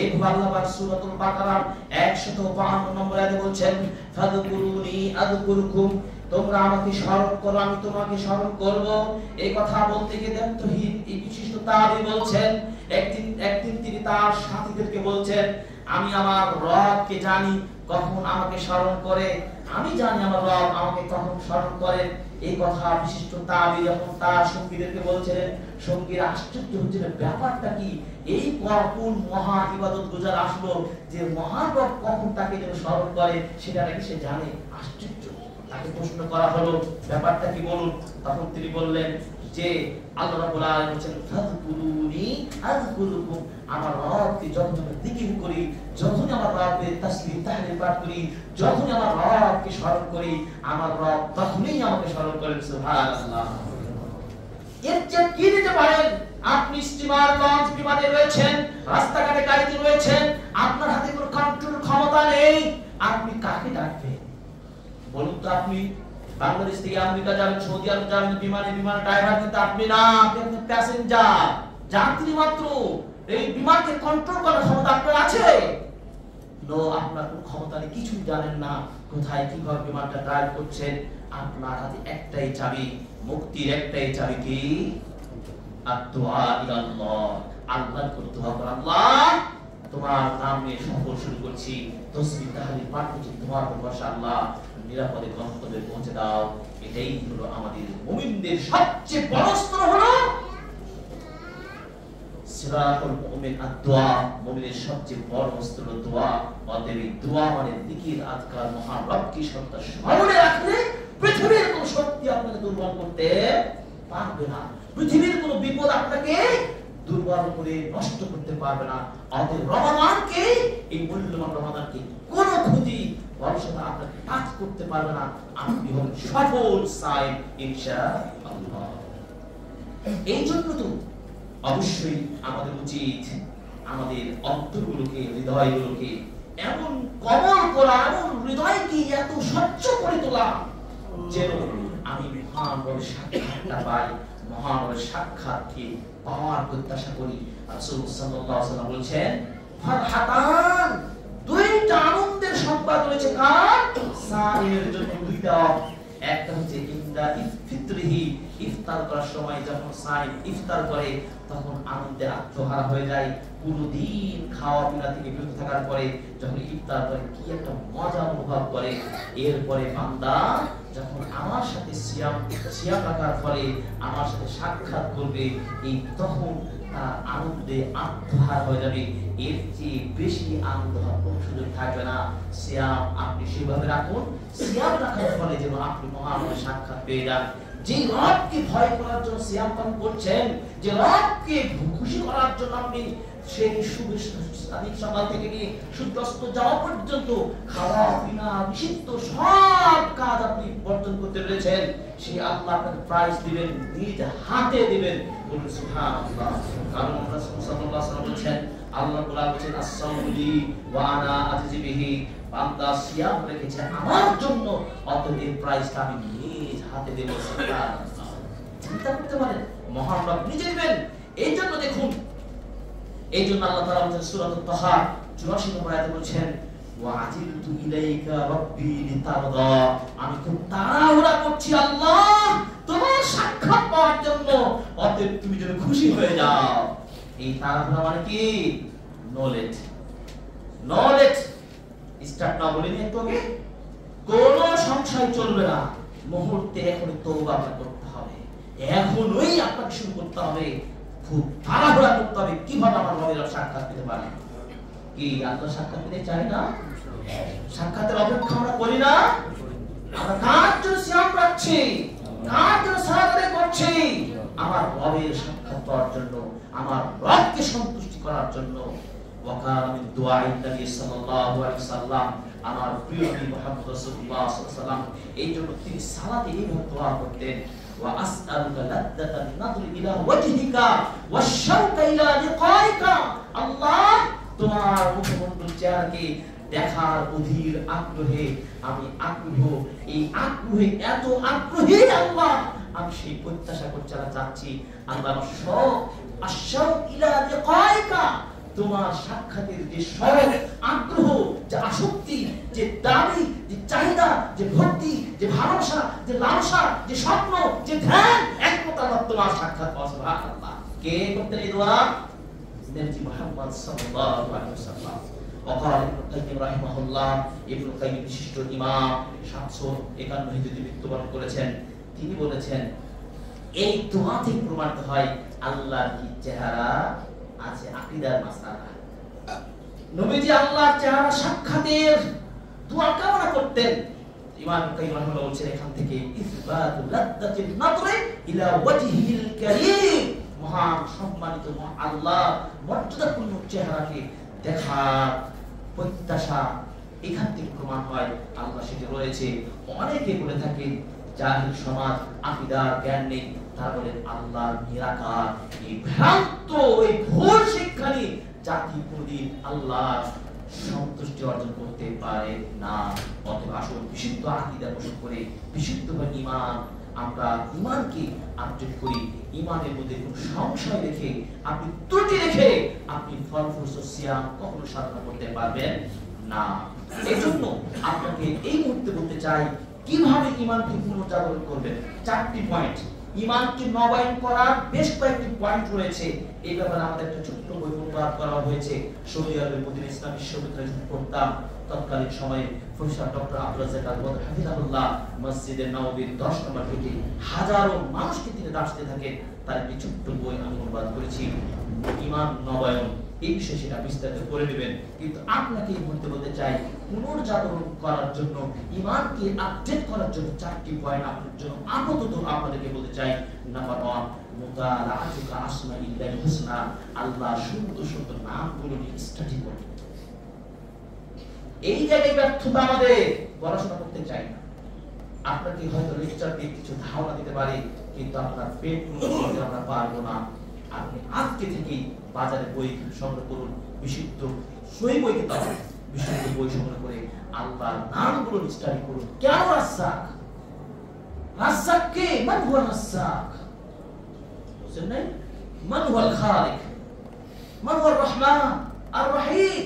A: এভাবে আল্লাহ পাক সূরাতুল বাকারার 152 নম্বর আয়াতে বলছেন, ফাযকুরুনি আযকুরকুম, তোমরা আমাকে স্মরণ করো, আমি তোমাকে স্মরণ করব। এই কথা বলতে গিয়ে দায়িত্বহীন এই বিশিষ্ট তাবী বলছেন, একদিন তিনি তার সাথীদেরকে বলছেন, আমি আমার রবকে জানি কখন আমাকে স্মরণ করে, আমি জানি আমার রব আমাকে কখন স্মরণ করেন। এই কথা বিশিষ্ট তাবী যখন তার সঙ্গীদেরকে বলছিলেন, সঙ্গীরা আশ্চর্য হচ্ছিল, ব্যাপারটা কি, এই কোন মহা ইবাদত গুজার আসলো যে মহান রব কখন তাকে যেন স্মরণ করে সেটা নাকি সে জানে। আশ্চর্য। তাকে প্রশ্ন করা হলো, ব্যাপারটা কি বলুন। তখন তিনি বললেন যে আল্লাহ রাব্বুল আলামিন বলেন, ফাযকুরুনি আযকুরুকুম, আমার রবকে যখন আমি জিকির করি, যখন আমার রবের তাসবিহ তাহলিল পাঠ করি, যখন আমার রবকে স্মরণ করি, আমার রব তখনই আমাকে স্মরণ করেন। সুবহানাল্লাহ। এর চেয়ে কি দিতে পারেন? আপনি স্টিমার, লঞ্চ, বিমানে রয়েছেন, রাস্তাঘাটে গাড়িতে রয়েছেন, আপনার হাতে কোনো কন্ট্রোল ক্ষমতা নেই, আপনি কাকে ডাকবেন বলুন তো? আপনি বাংলাদেশ থেকে আমেরিকা যাবেন, সৌদি আরব যাবেন, বিমানে ড্রাইভার কিন্তু আপনি না, আপনি প্যাসেঞ্জার, যাত্রী মাত্র। এই বিমানকে কন্ট্রোল করার ক্ষমতা আপনার আছে? নো, আপনার কোনো ক্ষমতা নেই, কিছুই জানেন না কোথায় কিভাবে বিমানটা ড্রাইভ করছেন। আপনার হাতে একটাই চাবি, মুক্তির একটাই চাবি, কি? আদ-দুআ ইলাল্লাহ, আল্লাহর করতে হবে। আল্লাহ, তোমার নামে সফর শুরু করছি, তাসবিহ তাহলিল পাঠ করছি, তোমার ভরসা আল্লাহ, নিরাপদে গন্তব্যে পৌঁছে দাও। এটাই হলো আমাদের মুমিনদের সবচেয়ে বড় অস্ত্র, হলো সিরাতুল মুমিন আদ-দুআ। মুমিনের সবচেয়ে বড় অস্ত্র দোয়া। অতএব দোয়া মানে জিকির, আজকার, মহান রবকে সদা স্মরণে রাখলে পৃথিবীর কোনো শক্তি আপনাকে দুর্বল করতে পারবে না, পৃথিবীর কোনো বিপদ আপনাকে দুর্বল করে নষ্ট করতে পারবে না। অতএব রমাদানকে, এই মূল্যবান রমাদানকে কোনো ক্ষতি বলসতা আপনাকে টাচ করতে পারবে না। আপনি হবেন সফল সাইড ইনশাআল্লাহ। এই জন্য তো অবশ্যই আমাদের উচিত আমাদের অন্তরগুলোকে, হৃদয়গুলোকে এমন কোমল করা, এমন হৃদয়কে এত স্বচ্ছ করে তোলা যেন আমি মহান রবের সাক্ষাৎটা পাই, মহান রবের সাক্ষাৎকে পাওয়ার প্রত্যাশা করি। রাসূল সাল্লাল্লাহু আলাইহি ওয়াসাল্লাম বলেছেন, ফারহাতান, দুইটা আনন্দের সংবাদ রয়েছে কার? সাইয়ের জন্য দুইটা। একটা হচ্ছে ইনদা ইফতিরিহি, ইফতার করার সময় যখন সাইম ইফতার করে তখন আনন্দে আত্মহারা হয়ে যায়। পুরো দিন খাওয়া পিনা থেকে বিরত থাকার পরে যখন ইফতার করে কি একটা মজা অনুভব করে। এরপরে বান্দা যখন আমার সাথে সিয়াম রাখার ফলে আমার সাথে সাক্ষাৎ করবে, এই তখন তার আনন্দে আত্মহারা হয়ে যাবে। এর চেয়ে বেশি আনন্দ হওয়ার কোনো সুযোগ থাকবে না। সিয়াম আপনি সেভাবে রাখুন, সিয়াম রাখার ফলে যেন আপনি মহানের সাক্ষাৎ পেয়ে যান। যে রবকে ভয় করার জন্য সিয়াম পালন করছেন, যে রবকে খুশি করার জন্য আপনি সেই স্বাধীন সকাল থেকে নিয়ে সূর্যাস্ত যাওয়া পর্যন্ত খাওয়া পিনা নিষিদ্ধ সব কাজ আপনি বর্জন করতে পেরেছেন, সেই আল্লাহ আপনাকে প্রাইজ দিবেন, নিজ হাতে দিবেন। বলুন সুবহানাল্লাহ। কারণ রাসূল সাল্লাল্লাহু আলাইহি ওয়াসাল্লাম বলেছেন, আল্লাহ তাআলা বলেছেন আস-সাওমুলি ওয়া আনা আজজি বিহি, বান্দা সিয়াম রেখেছে আমার জন্য, অতএব প্রাইজটা আমি নিজ হাতে দেব। সুবহানাল্লাহ। চিন্তা করতে পারেন, মহান রব নিজে দিবেন। এই জন্য দেখুন, এই জন্য আল্লাহ তাআলা বলেন সূরাতুত তাহা 84 নম্বর আয়াতে বলেছেন, ওয়া আজিলতু ইলাইকা রাব্বি লিতারদা, আমি খুব তাড়াহুড়া করছি আল্লাহ তোমার সাক্ষাৎ পাওয়ার জন্য, অতএব তুমি যেন খুশি হয়ে যাও। এই তাড়াহুড়া মানে কি? নলেজ। নলেজ স্টার্ট না বলিনি একটু আগে, কোন সংশয় চলবে না, মুহূর্তে এখনই তওবা করতে হবে, এখনই আপনাকে শুরু করতে হবে, খুব তাড়াহুড়া করতে হবে। কিভাবে আমার রবের সাক্ষাৎ পেতে পারি? কি আল্লাহ সাক্ষাৎ পেতে চাই না? সাক্ষাতের অপেক্ষা আমরা করি না? আমরা কার জন্য সিয়াম রাখছি, কার জন্য সাহায্য করছি? আমার রবের সাক্ষাৎ পাওয়ার জন্য, আমার রবকে সন্তুষ্টি করার জন্য। ওয়াকানা মিন দুআইন নবী সাল্লাল্লাহু আলাইহি সাল্লাম, আমার প্রিয় নবী মুহাম্মদ রাসূলুল্লাহ সাল্লাল্লাহু আলাইহি সাল্লাম এই জন্য তিনি সালাতে এইভাবে দোয়া করতেন, ওয়া আসআলুকা লাদ্দাতান নাযরি ইলা ওয়াজহিকা ওয়াশ-শাওকা ইলা লিকাইকা, আল্লাহ তোমার মুখমণ্ডল চেহারাকে দেখার অধীর আগ্রহে আমি আগ্রহ, এই আগ্রহে এত আগ্রহী আল্লাহ, আমি সেই প্রত্যাশা করতে চাচ্ছি আল্লাহ, আমার শখ আশ-শাওক ইলা লিকাইকা, তোমার সাক্ষাতের যে শখ, আগ্রহ, যে আসক্তি, যে দাবি, যে চাহিদা, যে ভক্তি, যে ভালোবাসা, যে লালসা, যে স্বপ্ন, যে ধ্যান, একমাত্র আল্লাহ তোমার সাক্ষাৎ পাওয়া। সুবহানাল্লাহ। কে করতেন এই দোয়া? নবী মুহাম্মদ সাল্লাল্লাহু আলাইহি ওয়াসাল্লাম। ওয়াকাল ইবনে কাইয়্যিম রাহিমাহুল্লাহ, ইবনে কাইয়্যিম বিশিষ্ট ইমাম, 751 হিজরিতে মৃত্যুবরণ করেছেন। তিনি বলেছেন, এই দোয়া থেকে প্রমাণিত হয় আল্লাহর কি চেহারা আছে, আকীদার মাসআলা। নবীজি আল্লাহর চেহারা সাক্ষাতের দোয়া কামনা করতেন। ইমাম কাইয়্যিম রাহিমাহুল্লাহ বলেছেন, এখান থেকে ইসবাতুল লাদ্দাতিন নাযরি ইলা ওয়াজহিল কারীম, মহান সম্মানিত আল্লাহ মর্যাদাপূর্ণ চেহারাকে দেখার প্রত্যাশা, এখান থেকে প্রমাণ হয় আল্লাহ সেটি রয়েছে। অনেকে বলে থাকেন জাহিল সমাজ, আকীদার জ্ঞান নেই, তারপরে আল্লাহর নিরাকার, এই ভ্রান্ত, এই ভুল শিক্ষা নিয়ে জাতি কোনদিন আল্লাহর সন্তুষ্টি অর্জন করতে পারে না। অথবা আসল বিশুদ্ধ আকীদা পোষণ করে বিশুদ্ধভাবে ঈমান, আমরা ঈমানকে আপডেট করি, ঈমানের মধ্যে কোনো সংশয় রেখে, আপনি ত্রুটি রেখে আপনি ফরজ সিয়াম কখনো সাধনা করতে পারবেন না। এজন্য আপনাকে এই মুহূর্তে বলতে চাই, কিভাবে ঈমানকে পুনর্জাগরণ করবেন। 4টি পয়েন্ট, ঈমানকে নবায়ন করার বেশ কয়েকটি পয়েন্ট রয়েছে। এই ব্যাপারে আমাদের একটা ছোট্ট বই অনুবাদ করা হয়েছে। সৌদি আরবের মদিনা ইসলামী বিশ্ববিদ্যালয়ে পড়তাম তৎকালীন সময়ে প্রফেসর ডক্টর আব্দুল রাজ্জাক আল-বদর হাফিজাহুল্লাহ মসজিদে নববীর 10 নম্বর গেটে হাজারো মানুষকে তিনি দাঁড়াতে থাকেন। তার একটি ছোট্ট বই আমি অনুবাদ করেছি, ঈমান নবায়ন। এই বিষয়ে সেটা বিস্তারিত করে নেবেন। কিন্তু আপনাকে এই মুহূর্তে বলতে চাই, পুনর্জাগরণ করার জন্য, ঈমানকে আপডেট করার জন্য 4টি পয়েন্ট আপনাদের জন্য আপাতত আপনাদেরকে বলতে চাই। নাম্বার 1, মুতালাআতুকা আসমাইল্লাহিল হুসনা, আল্লাহর সুন্দর সুন্দর নামগুলো নিয়ে স্টাডি করুন। এই জায়গায় ব্যর্থতা আমাদের, পড়াশোনা করতে চাই না। আপনাকে হয়তো লেকচার দিয়ে কিছু ধারণা দিতে পারে, কিন্তু আপনার পেট পূরণ করতে আমরা পারবো না। আপনি আজকে থেকেই বাজারে বই সংগ্রহ করুন, বিশুদ্ধ সহি বই কিতাব, বিশুদ্ধ বই সংগ্রহ করে আল্লাহর নামগুলো স্টাডি করুন। কেন রাজ্জাক? রাজ্জাক কে? মান হুয়া রাজ্জাক? বুঝছেন না? মান হুয়াল খালিক, মান হুয়ার রহমান আর রহিম।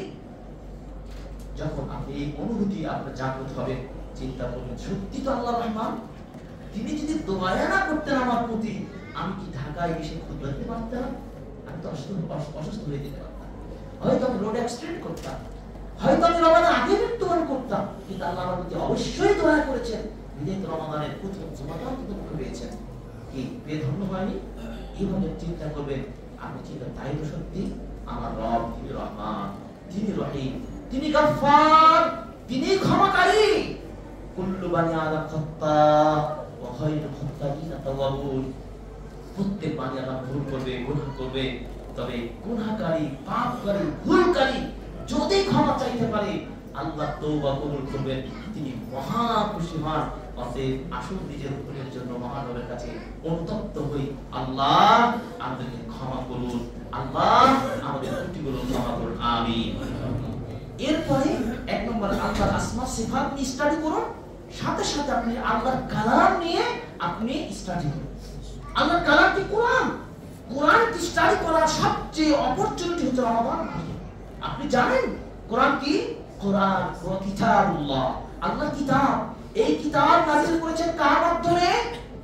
A: যখন আপনি এই অনুভূতি আপনার জাগ্রত হবে, চিন্তা করবেন, সত্যি তো আল্লাহ রহমান, তিনি যদি দয়া না করতেন আমার প্রতি, আমি কি ঢাকায় এসে খুব বলতে পারতাম? আমি তো অসুস্থ হয়ে যেতে পারতাম, হয়তো আমি রোড অ্যাক্সিডেন্ট করতাম, হয়তো আমি রমাদান আগে মৃত্যুবরণ করতাম। কিন্তু আল্লাহ আমার প্রতি অবশ্যই দয়া করেছেন, বিনীত রমাদানের প্রথম জুমাটাও কিন্তু পেয়েছেন। কি বেধন্য হয়নি? এইভাবে চিন্তা করবেন। আপনি চিন্তা, তাই তো সত্যি আমার রব, তিনি রহমান, তিনি রহিম, তিনি গফফার, তিনি ক্ষমাকারী। কুল্লু বানি আদম খাত্তা প্রত্যেক বান্দা আল্লাহ ভুল করবে, গুনাহ করবে, তবে গুনাহকারী, পাপকারী, ভুলকারী যদি ক্ষমা চাইতে পারে আল্লাহ তওবা কবুল করবেন, তিনি মহা খুশি হন। অতএব আসল নিজের ভুলের জন্য মহানবের কাছে অনুতপ্ত হই, আল্লাহ আমাদেরকে ক্ষমা করুন, আল্লাহ আমাদের ত্রুটিগুলো ক্ষমা করুন, আমিন। এরপরে এক নম্বর আল্লাহর আসমা সিফাত নিয়ে স্টাডি করুন, সাথে সাথে আপনি আল্লাহর কালাম নিয়ে আপনি স্টাডি করুন। আল্লাহর কালাম কি? কোরআন। কোরআন কি স্টাডি করার সবচেয়ে অপরচুনিটি হচ্ছে রমাদান। আপনি জানেন কোরআন কি? কোরআন কিতাবুল্লাহ, আল্লাহর কিতাব। এই কিতাব নাযিল করেছেন কার মাধ্যমে?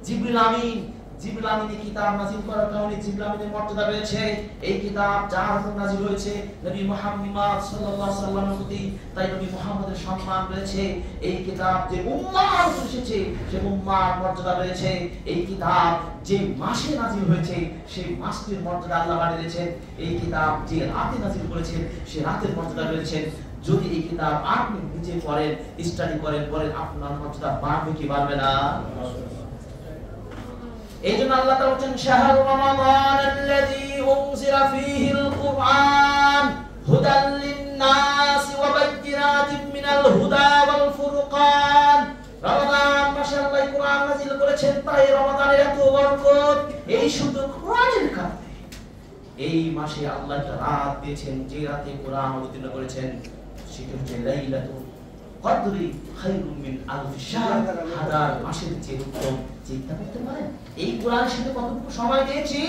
A: জিবরিল আমিন। জিবরিল আমিনের কিতাব নাযিল করার কারণে জিবরিল আমিনের মর্যাদা রয়েছে। এই কিতাব যার উপর নাযিল হয়েছে নবী মুহাম্মদ সাল্লাল্লাহু আলাইহি ওয়াসাল্লামের প্রতি, তাই নবী মুহাম্মদের সম্মান রয়েছে। এই কিতাব যে উম্মাহর উপর এসেছে সে উম্মাহর মর্যাদা রয়েছে। এই কিতাব যে মাসে নাযিল হয়েছে সেই মাসটির মর্যাদা আল্লাহ বাড়িয়েছেন। এই কিতাব যে রাতে নাযিল করেছেন সে রাতের মর্যাদা রয়েছে। যদি এই কিতাব আপনি নিজে পড়েন, স্টাডি করেন, আপনার মর্যাদা বাড়বে কি বাড়বে না? এইজন্য আল্লাহ তাআলা বলেন শাহরু রমাদানাল্লাযী উনজিলা ফীহিল কুরআন হুদাল লিন-নাস ওয়া বায়্যিনাতিন মিনাল হুদা ওয়াল ফুরকান। রমাদান মাসে আল্লাহ কুরআন নাযিল করেছেন, তাই রমাদানের এত বরকত এই শুধু কোরআনের কারণে। এই মাসে আল্লাহ একটা রাত দিয়েছেন, যে রাতে কোরআন অবতীর্ণ করেছেন সেটা হচ্ছে লাইলাতুল কদরি খায়রুম মিন আলফি শাহর। হাজার মাসের চেয়ে উত্তম। চিন্তা করতে পারেন এই কোরআনের সাথে কতটুকু সময় দিয়েছি।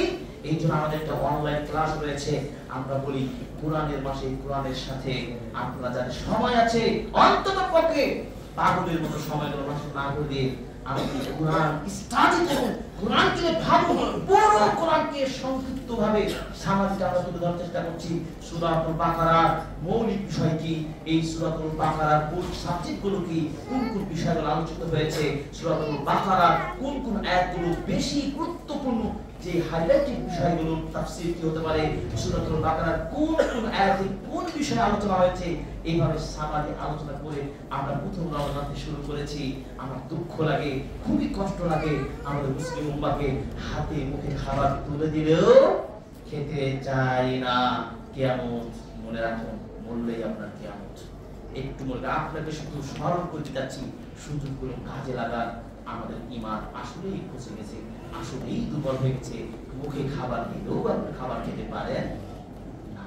A: এই জন্য আমাদের একটা অনলাইন ক্লাস রয়েছে। আমরা বলি কোরআনের মাসে কোরআনের সাথে আপনারা যাদের সময় আছে অন্তত পক্ষে পাগলের মতো সময়গুলো নষ্ট না করে দিয়ে আপনি কোরআন স্টাডি করুন, কোরআনকে ভাবুন। পুরো কোরআনকে সংক্ষিপ্তভাবে সামাজিক আমরা তুলে ধরার চেষ্টা করছি। সূরাতুল বাকারার মৌলিক বিষয় কি, এই সূরাতুল বাকারার মূল সাবজেক্টগুলো কি, কোন কোন বিষয়গুলো আলোচিত হয়েছে, সূরাতুল বাকারার কোন কোন আয়াতগুলো বেশি গুরুত্বপূর্ণ, যে হাইলাইটেড বিষয়গুলো তাফসীর কি হতে পারে, সূরাতুল বাকারার কোন কোন আয়াতে কোন বিষয়ে আলোচনা হয়েছে, এইভাবে সামাজিক আলোচনা করে আমরা প্রথম রমাদান থেকে শুরু করেছি। আমার দুঃখ লাগে, খুবই কষ্ট লাগে, আমাদের মুসলিম উম্মাহকে হাতে মুখে খাবার তুলে দিলেও খেতে চাই না। কিয়ামত মনে রাখুন, বললেই আপনার কিয়ামত। একটু মনে আপনাকে শুধু স্মরণ করে দিচ্ছি, সুযোগ করে কাজে লাগান। আমাদের ঈমান আসলেই পচে গেছে, আসলেই দুর্বল হয়ে গেছে। মুখে খাবার দিলেও আপনি খাবার খেতে পারেন না।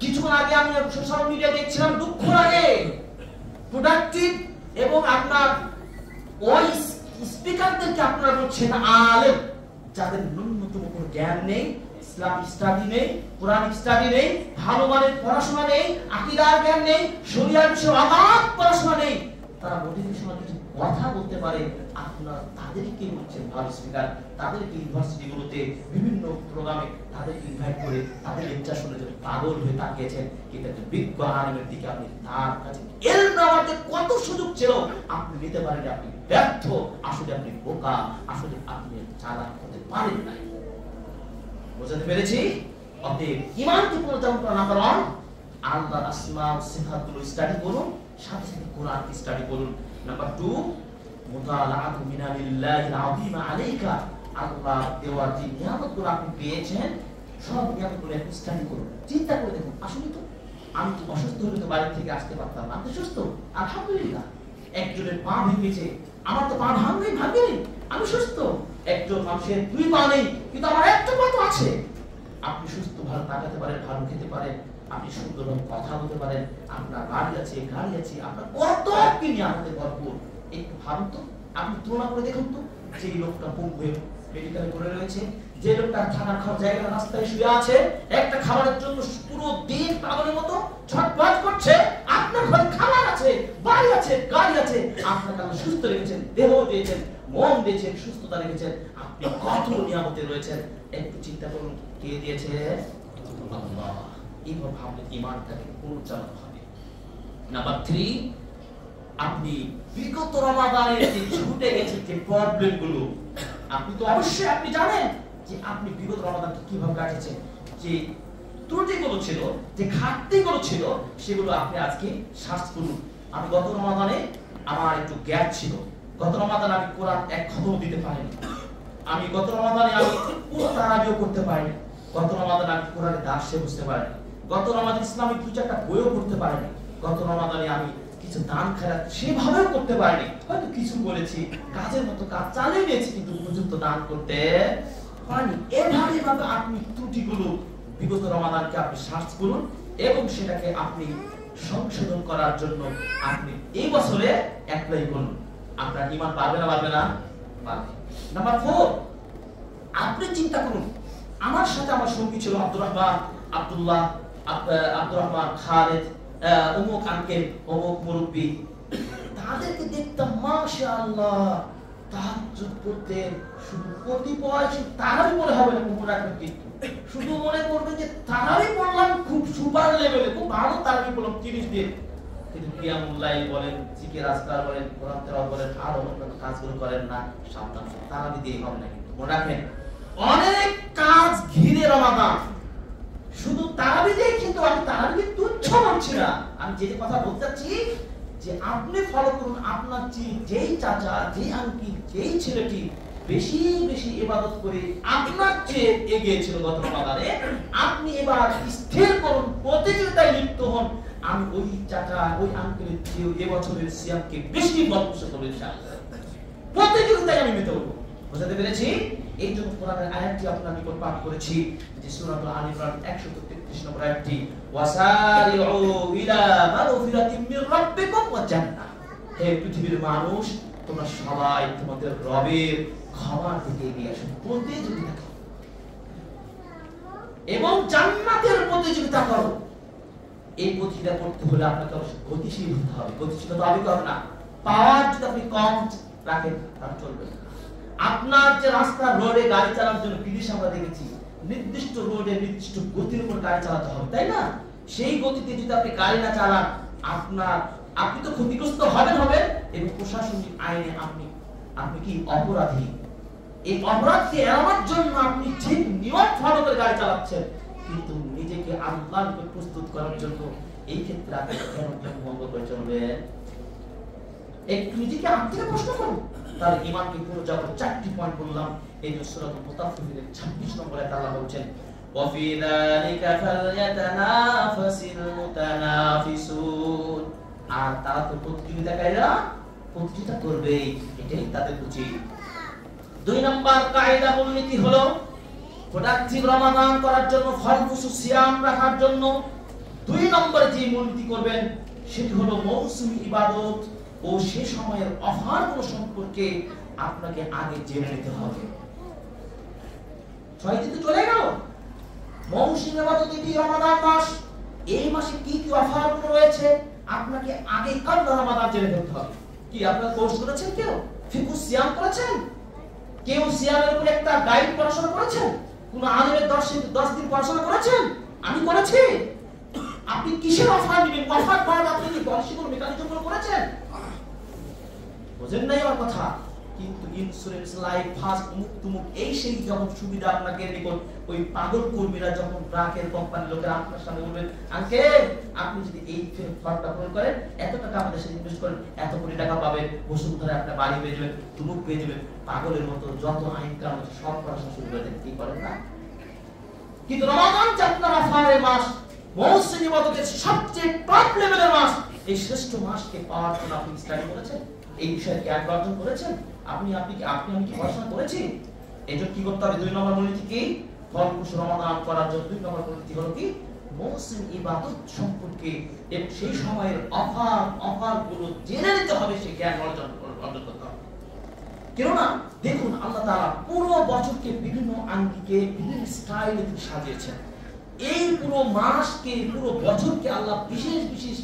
A: কিছুক্ষণ আগে আমি সোশ্যাল মিডিয়া দেখছিলাম, দুঃখ লাগে, প্রোডাক্টিভ এবং আপনার ওই স্পিকারদেরকে আপনারা বলছেন আলেম, যাদের ন্যূনতম কোনো জ্ঞান নেই, ইসলামিক স্টাডি নেই, কোরআনিক স্টাডি নেই, ভালো মানের পড়াশোনা নেই, আকীদার জ্ঞান নেই, শরিয়ার বিষয়ে অগাধ পড়াশোনা নেই, তারা মোটিভেশনাল কিছু কথা বলতে পারে। আপনারা তাদেরকে বলছেন ভালো স্পিকার, তাদেরকে ইউনিভার্সিটিগুলোতে বিভিন্ন প্রোগ্রামে তাদেরকে ইনভাইট করে তাদের লেকচার শুনে যে পাগল হয়ে তাকিয়েছেন। কিন্তু একটা বিজ্ঞ আলেমের দিকে আপনি তার কাছে এলম নেওয়ার যে কত সুযোগ ছিল আপনি নিতে পারেন, আপনি ব্যর্থ। আসলে আপনি বোকা, আসলে আপনি চালাক হতে পারেন না। বুঝতে পেরেছি? অতএব ঈমানকে পুনরুজ্জীবন করা নাম্বার 1, আল্লাহর আসমা ও সিফাতগুলো স্টাডি করুন, সাথে সাথে কোরআনকে স্টাডি করুন। নাম্বার 2, মুতালাআতু মিনাল্লাহিল আযীম আলাইকা। আল্লাহ দেওয়া যে নিয়ামতগুলো আপনি পেয়েছেন সব নিয়ামতগুলো আপনি স্টাডি করুন। চিন্তা করে দেখুন, আসলে তো আমি তো অসুস্থ হলে তো বাড়ি থেকে আসতে পারতাম না, আমি সুস্থ, আলহামদুলিল্লাহ। একজনের পা ভেঙেছে, আমার তো পা ভাঙেনি, আমি সুস্থ। একজন মানুষের 2 পা নেই, কিন্তু আমার একটা পা তো আছে। আপনি সুস্থ, ভালো তাকাতে পারেন, ভালো খেতে পারেন, আপনি সুন্দরভাবে কথা বলতে পারেন, আপনার গাড়ি আছে, আপনার কত কি নিয়ামতে ভরপুর। একটু ভাবুন তো, আপনি তুলনা করে দেখুন তো, যে লোকটা পঙ্গু হয়ে মেডিকেলে পড়ে রয়েছে, যে লোকটা থাকার খাওয়ার জায়গা রাস্তায় শুয়ে আছে, একটা খাবারের জন্য পুরো দিন পাগলের মতো ছটফট করছে। আপনার ঘরে খাবার আছে, বাড়ি আছে, গাড়ি আছে, আপনাকে আল্লাহ সুস্থ রেখেছেন, দেহ দিয়েছেন, মন দিয়েছেন, সুস্থতা রেখেছেন, আপনি কত নিয়ামতে রয়েছেন। একটু চিন্তা করুন, কে দিয়েছে? আল্লাহ। এইভাবে ভাবলে ঈমানটাকে পুনরুজ্জীবন হবে। নাম্বার 3, আপনি বিগত রমাদানের যে ছুটে গেছে যে প্রবলেমগুলো, আপনি তো অবশ্যই আপনি জানেন যে আপনি বিগত রমাদানকে কিভাবে কাটিয়েছেন, যে ত্রুটিগুলো ছিল, যে ঘাটতিগুলো ছিল, সেগুলো আপনি আজকে সার্চ করুন। আমি গত রমাদানে আমার একটু গ্যাপ ছিল, গত রমাদানে আমি কোরআন এক খতম দিতে পারিনি, আমি গত রমাদানে আমি পুরো তারাবিও করতে পারিনি, গত রমাদানে আমি কোরআনের দার্সে বুঝতে পারিনি, গত রমাদানে ইসলামিক দু চারটা বইও পড়তে পারিনি, গত রমাদানে আমি কিছু দান খেরাত সেভাবেও করতে পারিনি, হয়তো কিছু বলেছি, কাজের মতো কাজ চালিয়ে নিয়েছি, কিন্তু উপযুক্ত দান করতে পারিনি। এভাবে আপনি ত্রুটিগুলো বিগত রমাদানকে আপনি সার্চ করুন এবং সেটাকে আপনি সংশোধন করার জন্য আপনি এই বছরে অ্যাপ্লাই করুন। আপনার ঈমান পারবে না পারবে না? পারবে। নাম্বার 4, আপনি চিন্তা করুন, আমার সাথে আমার সঙ্গী ছিল আব্দুর রহমান, আব্দুল্লাহ, আব্দুর রহমান, খালেদ, অমুক আঙ্কেল, অমুক মুরব্বী, তাদেরকে দেখতাম মাশাআল্লাহ তাহাজ্জুদ করতেন, শুধু কতিপয় তারাবি মনে হবে না, মনে রাখবেন কিন্তু শুধু মনে করবেন যে তারাবি পড়লাম খুব সুপার লেভেলে, খুব ভালো তারাবি পড়লাম 30 দিন, কিন্তু কিয়ামুল লাইল বলেন, জিকির আজকার বলেন, কোরআন তেলাওয়াত বলেন, আর অন্যান্য কাজগুলো করেন না, সাবধান, তারাবি দিয়ে হবে না। কিন্তু মনে রাখবেন অনেক কাজ ঘিরে রমাদান, শুধু তারাবি দিয়ে কিন্তু আমি তারাবিকে তুচ্ছ মানছি না। আমি যে কথা বলতে চাচ্ছি যে আপনি ফলো করুন, আপনার যেই চাচা, যেই আঙ্কি, যেই ছেলেটি বেশি বেশি ইবাদত করে আপনার চেয়ে এগিয়ে ছিল গত রমাদানে, আপনি এবার স্থির করুন, প্রতিযোগিতায় লিপ্ত হন, আমি ওই চাচা, ওই আঙ্কেলের চেয়ে এবছরের সিয়ামকে বেশি ফলপ্রসূ করব ইনশাআল্লাহ, প্রতিযোগিতায় আমি মেতে উঠব। বুঝতে পেরেছি? এই জন্য কোরআনের আয়াতটি আপনার নিকট পাঠ করেছি, যে সূরাতুল আল ইমরান 133 নম্বর আয়াতটি, ওয়াসারিউ ইলা মাগফিরাতিম মির রাব্বিকুম ওয়া জান্নাহ। হে পৃথিবীর মানুষ, তোমরা সবাই তোমাদের রবের ক্ষমার দিকে এগিয়ে আসো, প্রতিযোগিতা করো এবং জান্নাতের প্রতিযোগিতা করো। এই প্রতিযোগিতা করতে হলে আপনাকে অবশ্যই গতিশীল হতে হবে। গতিশীল তো আমি করব না, পাওয়ার যদি আপনি কম রাখেন তাহলে চলবে না। আপনার যে রাস্তা, রোডে গাড়ি চালানোর জন্য বিদেশে আমরা দেখেছি নির্দিষ্ট রোডে নির্দিষ্ট গতির উপর গাড়ি চালাতে হবে, তাই না? সেই গতিতে যদি আপনি গাড়ি না চালান, আপনি তো ক্ষতিগ্রস্ত হবেন এবং প্রশাসনিক আইনে আপনি কি অপরাধী। এই অপরাধকে এড়ানোর জন্য আপনি ঠিক নিয়ম ফলো করে গাড়ি চালাচ্ছেন, কিন্তু নিজেকে আল্লাহর নিকট প্রস্তুত করার জন্য এই ক্ষেত্রে আপনি কেন ভঙ্গ করে চলবেন? একটু নিজেকে আত্মীয় প্রশ্ন করুন। তার ঈমানকে পুরো যখন 4টি পয়েন্ট বললাম, এই সূরাতুল মুতাফফিফিনের 26 নম্বরে আল্লাহ বলেন, ওয়া ফি যালিকা ফালইয়াতানাফাসিল মুতানাফিসুন। আর তারা তো প্রতিযোগিতাকারীরা প্রতিযোগিতা করবে, এটাই তাদের উচিত। 2 নম্বর কায়দা মূলনীতি হলো প্রোডাক্টিভ রমাদান করার জন্য, ফলপ্রসূ সিয়াম রাখার জন্য 2 নম্বরে যে মূলনীতি করবেন সেটি হলো মৌসুমী ইবাদত ও সে সময়ের অফারগুলো সম্পর্কে আপনাকে আগে জেনে নিতে হবে। 6 দিন তো চলে গেল, মৌসুমী ইবাদত এটি রমাদান মাস, এই মাসে কি কি অফারগুলো রয়েছে আপনাকে আগে কবল রমাদান জেনে নিতে হবে। কি আপনারা কোর্স করেছেন? কেউ ফিকহ সিয়াম করেছেন? কেউ সিয়ামের উপর একটা গাইড পড়াশোনা করেছেন? কোন আলেমের 10 দিন পড়াশোনা করেছেন? আমি করেছি। আপনি কিসের অফার নেবেন? অফার পাওয়ার আপনি কি পলিসিগুলো মেকানিজম করেছেন? বুঝেন নাই আমার কথা? কিন্তু ইন্স্যুরেন্স, লাইফ, ফাস্ট, মুক্তমুখ, এই সেই যখন সুবিধা আপনাকে নিকট ওই পাগল কর্মীরা যখন ব্রাকের কোম্পানির লোকেরা আপনার সামনে বলবেন, আঙ্কেল আপনি যদি এই ফর্মটা পূরণ করেন, এত টাকা আমাদের সাথে ইনভেস্ট করেন, এত কোটি টাকা পাবেন, বসুন্ধরা আপনার বাড়ি পেয়ে যাবেন, তুমুক পেয়ে যাবেন, পাগলের মতো যত আইন কানুন আছে সব পড়াশোনা শুরু করে দেন, কি করেন না? কিন্তু রমাদান আপনার অফারের মাস, মৌসুমী ইবাদতের সবচেয়ে টপ লেভেলের মাস, এই শ্রেষ্ঠ মাসকে পাওয়ার জন্য আপনি স্টাডি করেছেন, এই বিষয়ে জ্ঞান অর্জন করেছেন, আমি কি পড়াশোনা করেছি? এজন্য কি করতে হবে? 2 নম্বর মূলনীতি কি? ফলপ্রসূ রমাদান করার জন্য 2 নম্বর মূলনীতি হলো কি? মৌসুমী ইবাদত সম্পর্কে এবং সেই সময়ের অফারগুলো জেনে নিতে হবে, সেই জ্ঞান অর্জন করতে হবে। কেননা দেখুন, আল্লাহ তাআলা পুরো বছরকে বিভিন্ন আঙ্গিকে, বিভিন্ন স্টাইলে সাজিয়েছেন। এই পুরো মাসকে, পুরো বছরকে আল্লাহ বিশেষ বিশেষ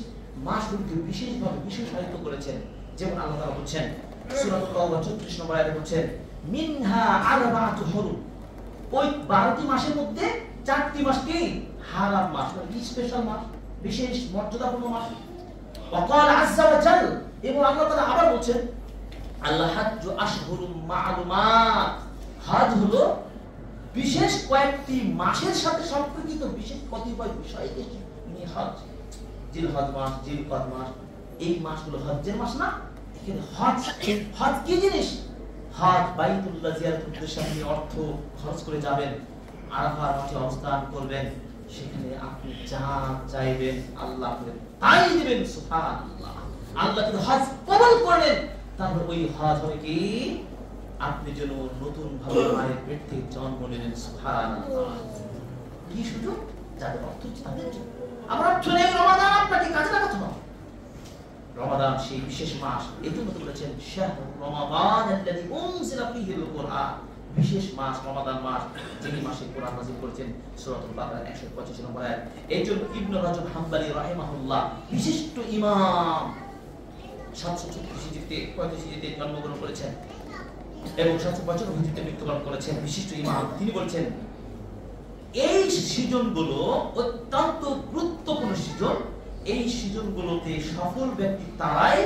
A: মাসগুলোকে বিশেষভাবে বিশেষায়িত করেছেন। যেমন আল্লাহ তাআলা বলেন সূরাতুল তাওবা 34 নম্বর আয়াতে বলেন, মিনহা আরবাআতু হুরুম। ওই 12টি মাসের মধ্যে 4টি মাস কি হারাম মাস, মানে স্পেশাল মাস, বিশেষ মর্যাদাপূর্ণ মাস। ওয়াকাল আযজা ওয়া জাল, এবং আল্লাহ তাআলা আবার বলেন, আল্লাহ হাজ্জু আশহুরুম মা'লুমাত। হজ হলো বিশেষ কয়েকটি মাসের সাথে সম্পর্কিত বিশেষ কতিপয় বিষয়কে নিয়ে হজ। জিলহজ মাস, জিলকদ মাস, এই মাসগুলো হজ্জের মাস না? এখানে হজ কি জিনিস? হজ বাইতুল্লাহ জিয়ারতের উদ্দেশ্যে আপনি অর্থ খরচ করে যাবেন, আরাফার মাঠে অবস্থান করবেন, সেখানে আপনি যা চাইবেন আল্লাহ আপনাকে তাই দিবেন। সুবহানাল্লাহ। আল্লাহ যদি হজ কবুল করেন তাহলে ওই হজ হবে কি আপনি যেন নতুন ভাবে মায়ের পেট থেকে জন্ম নিলেন। সুবহানাল্লাহ। কি সুযোগ যাদের অর্থ তাদের জন্য। আমার অর্থ নেই, রমাদান আপনাকে কাজে লাগাতে হবে। রমাদান সেই বিশেষ মাস, এজন্য তো বলেছেন শাহরু রমাদান আল্লাযী উনজিলা ফীহিল কুরআন, বিশেষ মাস রমাদান মাস, যিনি মাসে কোরআন নাযিল করেছেন। সূরাতুল বাকারা 125 নম্বর আয়াত। এইজন্য ইবনে রাজব হাম্বলি রাহিমাহুল্লাহ বিশিষ্ট ইমাম 736 হিজরিতে 35 হিজরিতে জন্মগ্রহণ করেছেন এবং 755 হিজরিতে মৃত্যুবরণ করেছেন। বিশিষ্ট ইমাম তিনি বলেছেন এই সৃজনগুলো অত্যন্ত গুরুত্বপূর্ণ সৃজন। এই সৃজনগুলোতে সফল ব্যক্তি তারাই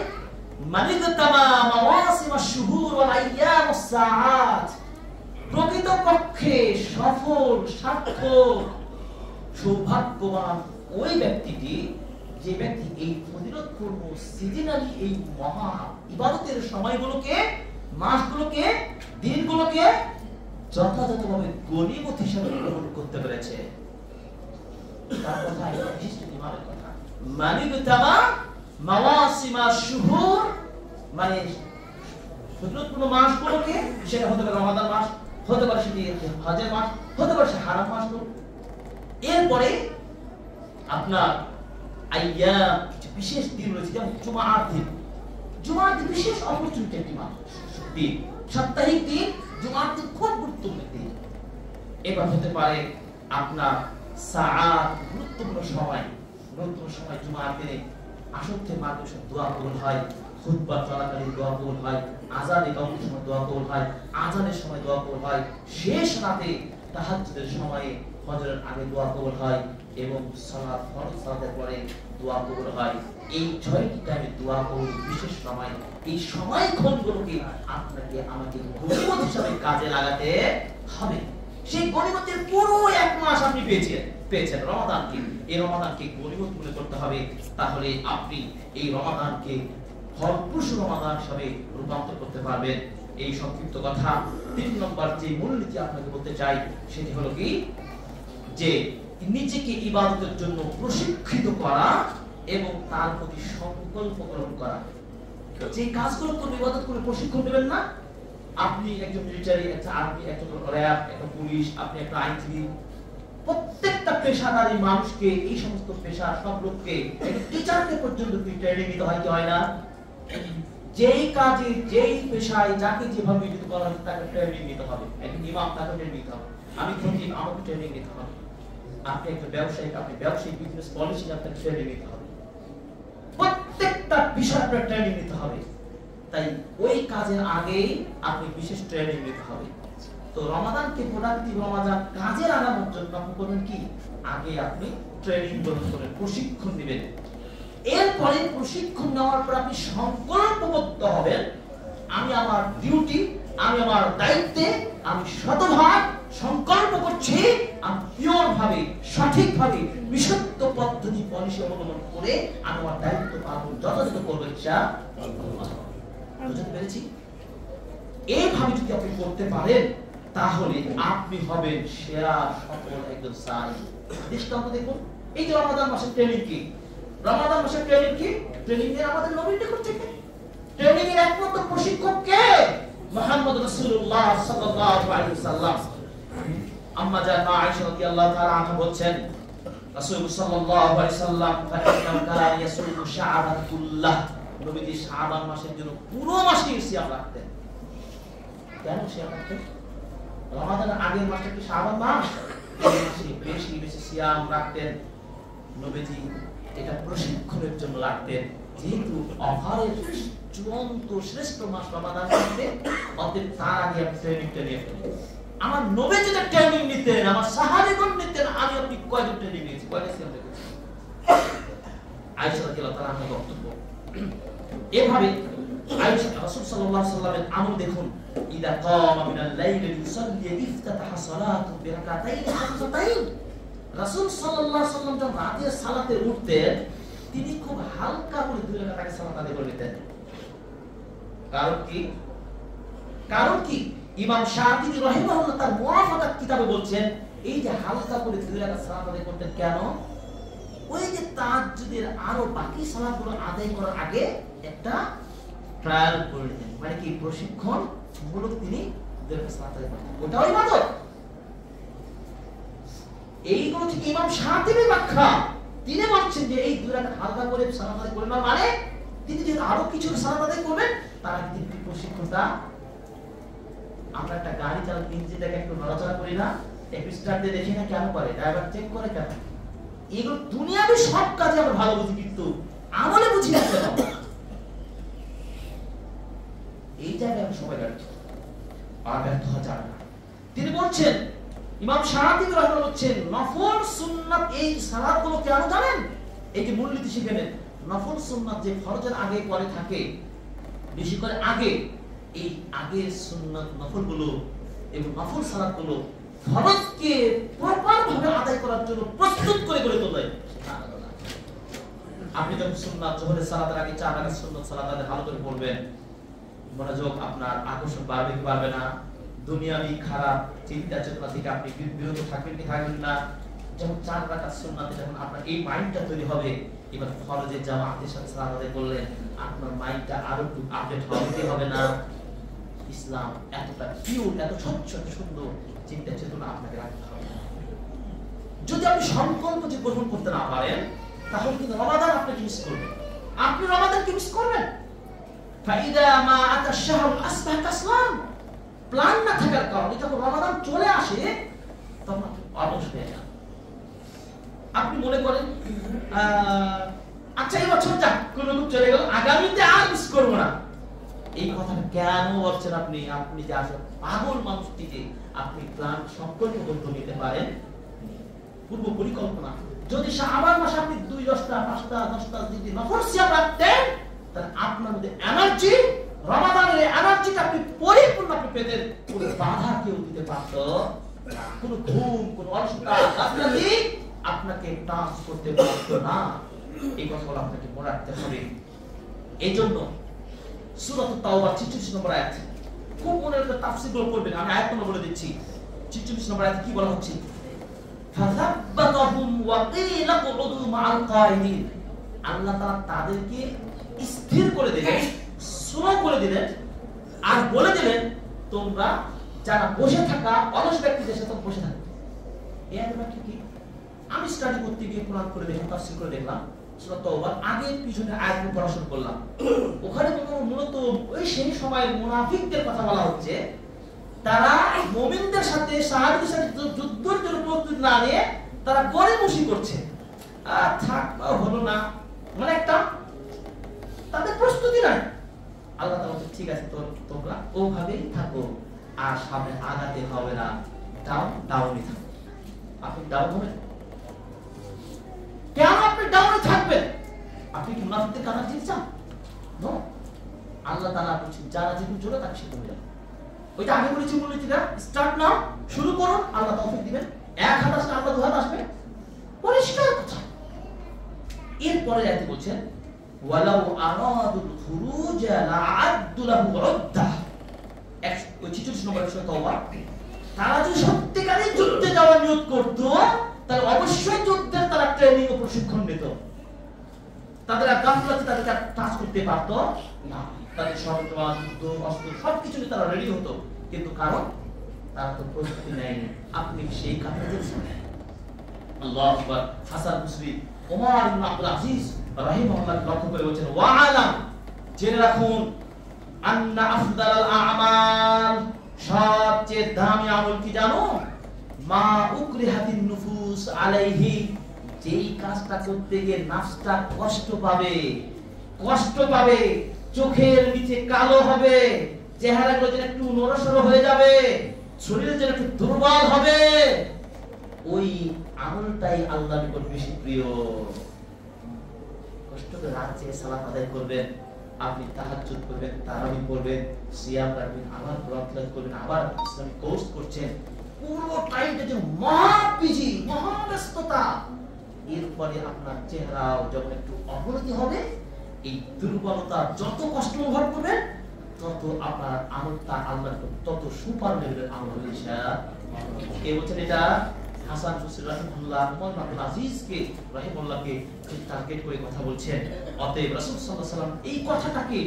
A: মানিদাতামা মাওয়াসিমাশ শুহুর ওয়াল আইয়ামুস সাআত, প্রকৃতপক্ষে সফল সার্থক সৌভাগ্যবান ওই ব্যক্তিটি যে ব্যক্তি এই ফজিলতপূর্ণ সিজনালি এই মহা ইবাদতের সময়গুলোকে, মাসগুলোকে, দিনগুলোকে যথাযথভাবে গনিমত হিসেবে গ্রহণ করতে পেরেছে। তার কথা এই বিশিষ্ট ইমামের কথা। মানিদাতামা মাওয়াসিমাশ শুহুর মানে ফজিলতপূর্ণ মাসগুলোকে, সেটা হতে পারে রমাদান মাস, হতে পারে সেটি হজের মাস, হতে পারে সে হারাম মাসগুলো। এরপরে আপনার আইয়াম, কিছু বিশেষ দিন রয়েছে, যেমন জুমার দিন। জুমার দিন বিশেষ অপরচুনিটি একটি দিন, সাপ্তাহিক দিন। জুমার দিন খুব গুরুত্বপূর্ণ দিন। এবার হতে পারে আপনার সাআত, গুরুত্বপূর্ণ সময়। গুরুত্বপূর্ণ সময় জুমার দিনে আসর মানুষের দোয়া কবুল হয়, খুতবা চলাকালীন দোয়া কবুল হয়, আযান ইকামতের সময় দোয়া কবুল হয়, আযানের সময় দোয়া কবুল হয়, শেষ রাতে তাহাজ্জুদের সময়ে ফজরের আগে দোয়া কবুল হয় এবং সালাত ফরজ সালাতের পরে দোয়া কবুল হয়। এই 6টি টাইমে দোয়া কবুল বিশেষ সময়। এই সময়ক্ষণগুলোকে আপনাকে আমাকে গনিমত হিসেবে কাজে লাগাতে হবে। সেই গনিমতের পুরো এক মাস আপনি পেয়েছেন রমাদানকে। এই রমাদানকে গনিমত মনে করতে হবে, তাহলে আপনি এই রমাদানকে ফলপ্রসূ রমাদান হিসেবে রূপান্তর করতে পারবেন। এই সংক্ষিপ্ত কথা। 3 নম্বর যে মূলনীতি আপনাকে বলতে চাই সেটি হলো কি, যে নিজেকে ইবাদতের জন্য প্রশিক্ষিত করা এবং তার প্রতি সংকল্প গ্রহণ করা। যে কাজগুলো করবে, ইবাদত করে প্রশিক্ষণ নেবেন না। আপনি একজন মিলিটারি, একটা আর্মি, একজন র‍্যাব, একটা পুলিশ, আপনি একটা আইনজীবী, প্রত্যেকটা পেশাদারী মানুষকে, এই সমস্ত পেশা সব লোককে, টিচারকে পর্যন্ত ট্রেনিং নিতে হয় কি হয় না? যেই কাজে, যেই পেশায় যাকে যেভাবে নিয়োজিত করা হয় তাকে ট্রেনিং নিতে হবে। একজন ইমাম, তাকে ট্রেনিং নিতে হবে। আমি খতিব, আমাকে ট্রেনিং নিতে হবে। আপনি একটা ব্যবসায়ী, আপনি ব্যবসায়িক বিজনেস পলিসি, আপনাকে ট্রেনিং নিতে হবে। প্রত্যেকটা বিষয়ে আপনার ট্রেনিং নিতে হবে। তাই ওই কাজের আগেই আপনি বিশেষ ট্রেনিং নিতে হবে। তো রমাদানকে প্রোডাক্টিভ রমাদান কাজে লাগানোর জন্য আপনি করবেন কি, আগে আপনি ট্রেনিং গ্রহণ করবেন, প্রশিক্ষণ নেবেন। এরপরে প্রশিক্ষণ নেওয়ার পর আপনি সংকল্পবদ্ধ হবেন, আমি আমার ডিউটি, আমি আমার দায়িত্বে আমি শতভাগ সংকল্প করছি, আমি পিওর ভাবে, সঠিক ভাবে, বিশুদ্ধ পদ্ধতি পলিসি অবলম্বন করে আমি আমার দায়িত্ব পালন যথাযথ করবো। ইনশাআল্লাহ। বুঝতে পেরেছি? এইভাবে যদি আপনি করতে পারেন তাহলে আপনি হবেন সেরা সফল একজন সাই। দৃষ্টান্ত দেখুন, এই যে রমাদান মাসের ট্রেনিং কি, রমাদান মাসের ট্রেনিং কি, ট্রেনিং এর আমাদের নবী করছে কি, ট্রেনিং এর একমাত্র প্রশিক্ষক কে? মুহাম্মদ রাসূলুল্লাহ সাল্লাল্লাহু আলাইহি ওয়াসাল্লাম। আম্মা জান আয়েশা রাদিয়াল্লাহু তাআলা আনহা বলেন, রাসূল সাল্লাল্লাহু আলাইহি ওয়াসাল্লাম ফাইন্নাহু কানা ইয়াসুমু শা'বান কুল্লাহ, নবীজি শাবান মাসের জন্য পুরো মাসে সিয়াম রাখতেন। কেন সিয়াম রাখতেন? রমাদানের আগের মাসটা কি শাবান মাস, এই মাসে বেশি বেশি সিয়াম রাখতেন নবীজি। এটা প্রশিক্ষণের জন্য রাখতেন, যেহেতু অফারের চূড়ান্ত শ্রেষ্ঠ মাস রমাদান মাসে, অতএব তার আগে আমি ট্রেনিংটা নিয়ে ফেলি। আমার নবী যেটা ট্রেনিং নিতেন, আমার সাহাবীগণ নিতেন, আমি আপনি কয়জন ট্রেনিং নিয়েছি, কয়টা সিয়াম রেখেছি? আয়েশা রাদিয়াল্লাহু তাআলা আনহা বক্তব্য এভাবে। আয়েশা রাসূল সাল্লাল্লাহু আলাইহি ওয়াসাল্লামের আমল দেখুন, ইদা কামা মিনাল লাইলি ইউসাল্লি ইফতাতাহা সালাতু বিরাকাতাইন খাফিফাতাইন। রাসূল সাল্লাল্লাহু আলাইহি ওয়াসাল্লাম যখন রাতের সালাতে উঠতেন, তিনি খুব হালকা করে 2 রাকাত আগে সালাত আদায় করে নিতেন। কারণ কি? কারণ কি? ইমাম শাফিঈ রাহিমাহুল্লাহ তার মুওয়াফাকাত কিতাবে বলছেন এই যে হালকা করে 2 রাকাত সালাত আদায় করতেন কেন? ওই যে তাহাজ্জুদের আরো বাকি সালাতগুলো আদায় করার আগে একটা ট্রায়াল করে নিতেন, মানে কি প্রশিক্ষণ মূলক তিনি 2 রাকাত সালাত আদায় করতেন, ওটাও ইবাদত। এইগুলো থেকে ইমাম শাফিঈর ব্যাখ্যা, তিনি বলছেন যে এই 2 রাকাত হালকা করে সালাত আদায় করবেন মানে তিনি যে আরো কিছু সালাত আদায় করবেন তার আগে তিনি প্রশিক্ষণটা। আমরা একটা গাড়ি চালাতে ইঞ্জিনটাকে একটু নড়াচড়া করি না, একটু স্টার্ট দিয়ে দেখি না কেন করে, ড্রাইভার চেক করে কেন? এগুলো দুনিয়াবি সব কাজে আমরা ভালো বুঝি কিন্তু আমলে বুঝি না কেন? এই জায়গায় আমি সবাই ব্যর্থ, আর ব্যর্থ হওয়া যাবে না। তিনি বলছেন, ইমাম শাফিঈ রাহিমাহুল্লাহ বলছেন নফল সুন্নাত এই সালাতগুলো কেন জানেন? এই যে মূলনীতি শিখে নেন, নফল সুন্নাত যে ফরজের আগে পরে থাকে, বেশি করে আগে, এই আগের সুন্নাত নফলগুলো এবং নফল সালাতগুলো ফরজকে প্রপার ভাবে আদায় করার জন্য প্রস্তুত করে গড়ে তোলে। আপনি যখন সুন্নাত জোহরের সালাতের আগে 4 রাকাত সুন্নাত সালাত আদায় ভালো করে পড়বেন, মনোযোগ আপনার আকর্ষণ বাড়বে কি বাড়বে না? দুনিয়াবি খারাপ চিন্তা চেতনা থেকে আপনি বিরত থাকবেন কি থাকবেন না? যখন 4 রাকাত সুন্নাতে যখন আপনার এই মাইন্ডটা তৈরি হবে, এবার ফরজের জামাতের সাথে সালাত আদায় করলে আপনার মাইন্ডটা আরো একটু আপডেট হবে কি হবে না? ইসলাম এতটা পিওর, এত স্বচ্ছ, এত সুন্দর চিন্তা চেতনা আপনাকে রাখতে হবে। যদি আপনি সংকল্প যে গ্রহণ করতে না পারেন তাহলে কিন্তু রমাদান আপনাকে মিস করবেন, আপনি রমাদানকে মিস করবেন। ফাইদা মা আতা শাহরুল আসবাহ কাসলাম, প্ল্যান না থাকার কারণে যখন রমাদান চলে আসে তখন আপনি অলস হয়ে যান। আপনি মনে করেন আচ্ছা এই বছর যাক কোন রকম চলে গেল, আগামীতে আর মিস করবো না। এই কথাটা কেন বলছেন আপনি? আপনি যে আসলে পাগল মানুষটিকে আপনি প্ল্যান সংকল্পবদ্ধ নিতে পারেন, পূর্ব পরিকল্পনা। যদি শাবান মাসে আপনি 2, 10টা, 5টা, 10টা যদি নফল সিয়াম রাখতেন তাহলে আপনার মধ্যে এনার্জি, রমাদানের এনার্জিটা আপনি পরিপূর্ণ আপনি পেতেন, কোনো বাধা কেউ দিতে পারত না, কোনো ঘুম, কোনো অলসতা আপনাকে টাচ করতে পারত না। এই কথাগুলো আপনাকে মনে রাখতে হবে। এই জন্য সূরা তাওবা 46 নম্বর আয়াত, খুব মনে রাখতে তাফসীরগুলো পড়বেন। আমি আয়াত নম্বর বলে দিচ্ছি। 46 নম্বর আয়াতে কি বলা হচ্ছে? ফাযাব্বাতাহুম ওয়া ক্বিলা কুউদু মা'আল কায়িদিন, আল্লাহ তাআলা তাদেরকে স্থির করে দিলেন, স্লো করে দিলেন, আর বলে দিলেন তোমরা যারা বসে থাকা অলস ব্যক্তিদের সাথে বসে থাকো। এই আয়াতটা কি? আমি স্টাডি করতে গিয়ে কোরআন করে দেখলাম, তাফসীর করে দেখলাম, সূরা তাওবার আগে পিছনে আয়াতগুলো পড়াশোনা করলাম। ওখানে মূলত ওই সেই সময়ের মুনাফিকদের কথা বলা হচ্ছে, তারা মুমিনদের সাথে সাহাবীদের সাথে যুদ্ধের জন্য প্রস্তুতি না নিয়ে তারা গড়িমসি করছে। আর থাক হলো না, মানে একটা তাদের প্রস্তুতি নাই। আল্লাহ তাআলা বলছে ঠিক আছে তোমরা ওভাবেই থাকো, আর সামনে আগাতে হবে না, ডাউনই থাকো। আপনি ডাউন হবেন কেন? আপনি ডাউনে থাকবেন? আপনি কি মুনাফিকদের কাতার চিনতে চান? নো। আল্লাহ তাআলা বলছেন যারা যেদিন চলে তাকে সে করে যাবে। ওইটা আগে বলেছি মূলনীতিটা, স্টার্ট নাও, শুরু করুন, আল্লাহ তৌফিক দিবেন। এক হাত আসলে আল্লাহ 2 হাত আসবে, পরিষ্কার কথা। এরপরে আয়াতে বলছেন ওয়ালাউ আরাদুল খুরুজ লা'আদ্দু লাহু উদ্দা, 46 নম্বর সূরা তাওবা। তারা যদি সত্যিকারের যুদ্ধে যাওয়ার নিয়ত করত তাহলে অবশ্যই যুদ্ধের তারা ট্রেনিং ও প্রশিক্ষণ নিত। তাদের গাফলাতে তাদেরকে টাচ করতে পারত না, তাদের সরঞ্জাম, যুদ্ধ, অস্ত্র সবকিছু নিয়ে তারা রেডি হতো, কিন্তু কারণ তারা তো প্রস্তুতি নেয়নি। আপনি সেই কাজে দেখছেন। আল্লাহু আকবার। হাসান বসরি ওমর ইবনে আব্দুল আজিজ রাহিমাহুল্লাহ লক্ষ্য করে বলেছেন ওয়া আলাম, জেনে রাখুন, আন্না আফদালাল আমাল, সবচেয়ে দামি আমল কি জানো? মা উকরিহাতিন নুফুস আলাইহি, যেই কাজটা করতে গিয়ে নাফসটা কষ্ট পাবে, চোখের নিচে কালো হবে, চেহারাগুলো যেন একটু নড়াচড়া হয়ে যাবে, শরীরে যেন একটু দুর্বল হবে, ওই আমলটাই আল্লাহর নিকট বেশি প্রিয়। কষ্ট করে রাত জেগে সালাত আদায় করবেন, আপনি তাহাজ্জুদ করবেন, তারাবি পড়বেন, সিয়াম রাখবেন, আবার কোরআন তিলাওয়াত করবেন, আবার ইসলামিক কোর্স করছেন, পুরো টাইমটা যে মহাবিজি, মহাব্যস্ততা। এরপরে আপনার চেহারাও যখন একটু অবনতি হবে, এই দুর্বলতা যত কষ্ট অনুভব করবেন তত আপনার আমলটা আল্লাহর তত সুপার লেভেলের আমল হবে ইনশাআল্লাহ। কে বলছেন এটা? হাসান বসরি রাহিমাহুল্লাহ ওমর আব্দুল আজিজকে রাহিমাহুল্লাহকে টার্গেট করে কথা বলছেন। অতএব রাসূল সাল্লাল্লাহু আলাইহি ওয়াসাল্লাম এই কথাটাকে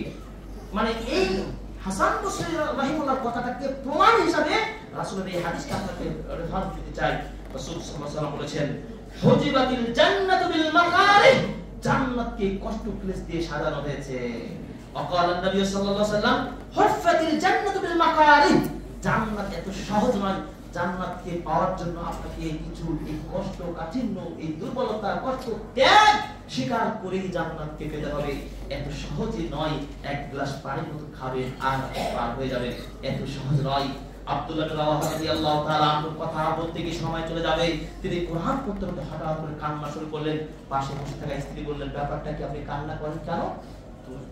A: মানে এই হাসান বসরি রাহিমাহুল্লাহর কথাটাকে প্রমাণ হিসাবে রাসূলের এই হাদিসটা আপনাকে রেফারেন্স দিতে চাই। রাসূল সাল্লাল্লাহু আলাইহি ওয়াসাল্লাম বলেছেন হুজিবাতিল জান্নাতু বিল মাকারিহ, জান্নাতকে কষ্ট ক্লেশ দিয়ে সাজানো হয়েছে। وقال النبي صلى الله عليه وسلم حفت الجنة بالمكاره, জান্নাত এত সহজ নয়। জান্নাতকে পাওয়ার জন্য আপনাকে কিছু এই কষ্ট কাঠিন্য এই দুর্বলতা কষ্ট ত্যাগ স্বীকার করে জান্নাতকে পেতে হবে। এত সহজে নয় এক গ্লাস পানির মতো খাবেন আর পার হয়ে যাবেন, এত সহজ নয়। আব্দুল্লাহ বিন রাওয়াহা রাদিয়াল্লাহু তাআলা আনহু কথা বলতে গিয়ে সময় চলে যাবে, তিনি কোরআন পড়তে পড়তে হঠাৎ করে কান্না শুরু করলেন। পাশে বসে থাকা স্ত্রী বললেন ব্যাপারটা কি, আপনি কান্না করেন কেন?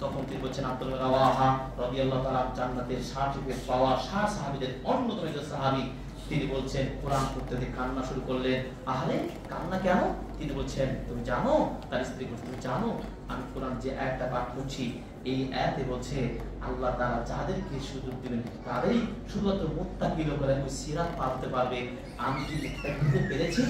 A: তখন তিনি বলছেন আব্দুল্লাহ বিন রাওয়াহা রাদিয়াল্লাহু তাআলা জান্নাতের সার্টিফিকেট পাওয়া 60 সাহাবীদের অন্যতম একজন সাহাবী, তিনি বলছেন কোরআন পড়তে গিয়ে কান্না শুরু করলেন। আহারে কান্না কেন? তিনি বলছেন তুমি জানো, তার স্ত্রী বলছে তুমি জানো আমি কোরআন যে আয়াতটা পাঠ করছি এই আয়াতে বলছে আল্লাহ তাআলা যাদেরকে সুযোগ দিবেন তাদেরই শুধুমাত্র মুত্তাকিল করে ওই সিরাত পার হতে পারবে। আমি কি দেখতে পেরেছি?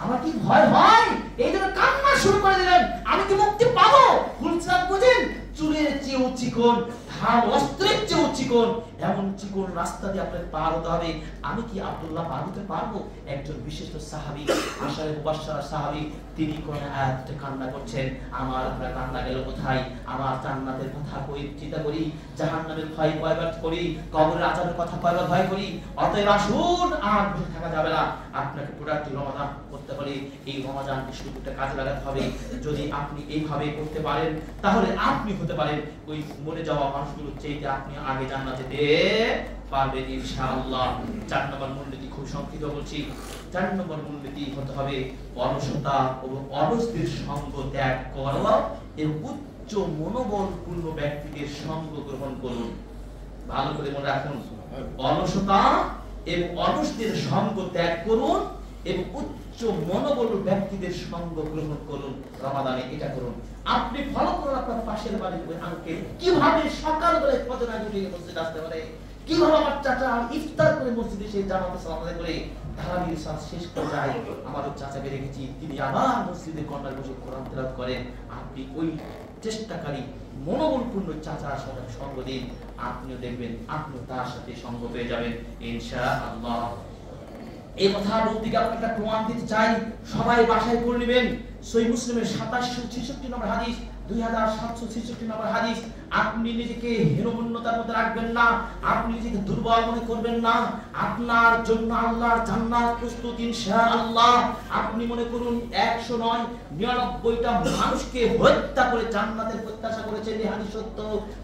A: আমার কি ভয় হয়? এই জন্য কান্না শুরু করে দিলেন। আমি কি মুক্তি পাবো? ফুলসিরাত বুঝেন, চুলের চেয়েও চিকন, ধার অস্ত্রের চেয়েও চিকন, এমন চিকন রাস্তা দিয়ে আপনাকে পার হতে হবে। আমি কি আব্দুল্লাহ পার হতে পারবো? একজন বিশিষ্ট সাহাবী, আশারে মুবাশশারা সাহাবী, তিনি কোন আয়াতে কান্না করছেন, আমার আপনার কান্না গেল কোথায়? আমার জান্নাতের কথা কই চিন্তা করি, জাহান্নামের ভয় কয়বার করি, কবরের আযাবের কথা কয়বার ভয় করি। অতএব আসুন আর বসে থাকা যাবে না, আপনাকে প্রোডাক্টিভ রমাদান করতে পারে। এই রমাদানকে শুরুটা কাজে লাগাতে হবে। যদি আপনি এইভাবে করতে পারেন তাহলে আপনি হতে পারেন ওই মরে যাওয়া মানুষগুলোর চাইতে আপনি আগে জান্নাতে যেতে পারবেন ইনশাআল্লাহ। 4 নম্বর মূলনীতি খুব সংক্ষিপ্ত বলছি। 4 নম্বর মূলনীতি হতে হবে অলসতা ও অলসদের সঙ্গ ত্যাগ করা এবং উচ্চ মনোবলপূর্ণ ব্যক্তিদের সঙ্গ গ্রহণ করুন। ভালো করে মনে রাখুন, অলসতা এবং অলসদের সঙ্গ ত্যাগ করুন এবং উচ্চ মনোবল ব্যক্তিদের সঙ্গ গ্রহণ করুন। রমাদানে এটা করুন। আপনি ফলো করুন আপনার পাশের বাড়ির ওই আঙ্কেল কিভাবে সকালবেলা ফজর আগে উঠে মসজিদে আসতে পারে, কিভাবে আমার চাচা ইফতার করে মসজিদে এসে জামাতে সালাত আদায় করে তারাবির সালাত শেষ করে যায়। আমার চাচাকে দেখেছি তিনি আবার মসজিদে কর্নার বসে কোরআন তেলাওয়াত করেন। আপনি ওই চেষ্টাকারী মনোবলপূর্ণ চাচার সাথে সঙ্গ দিন, আপনিও দেখবেন আপনিও তার সাথে সঙ্গ পেয়ে যাবেন ইনশাআল্লাহ। এই কথা বলতে গিয়ে আপনাকে একটা প্রমাণ দিতে চাই, সবাই বাসায় পড়ে নেবেন। সহিহ মুসলিমের 2766 নম্বর হাদিস, 2766 নম্বর হাদিস। আপনি নিজেকে হীনমন্যতার মধ্যে রাখবেন না, আপনি নিজেকে দুর্বল মনে করবেন না। আপনার জন্য আল্লাহর জান্নাত প্রস্তুত ইনশাআল্লাহ। আপনি মনে করুন 100 নয় 99টা মানুষকে হত্যা করে জান্নাতের প্রত্যাশা করেছেন, এই হাদিস সত্য।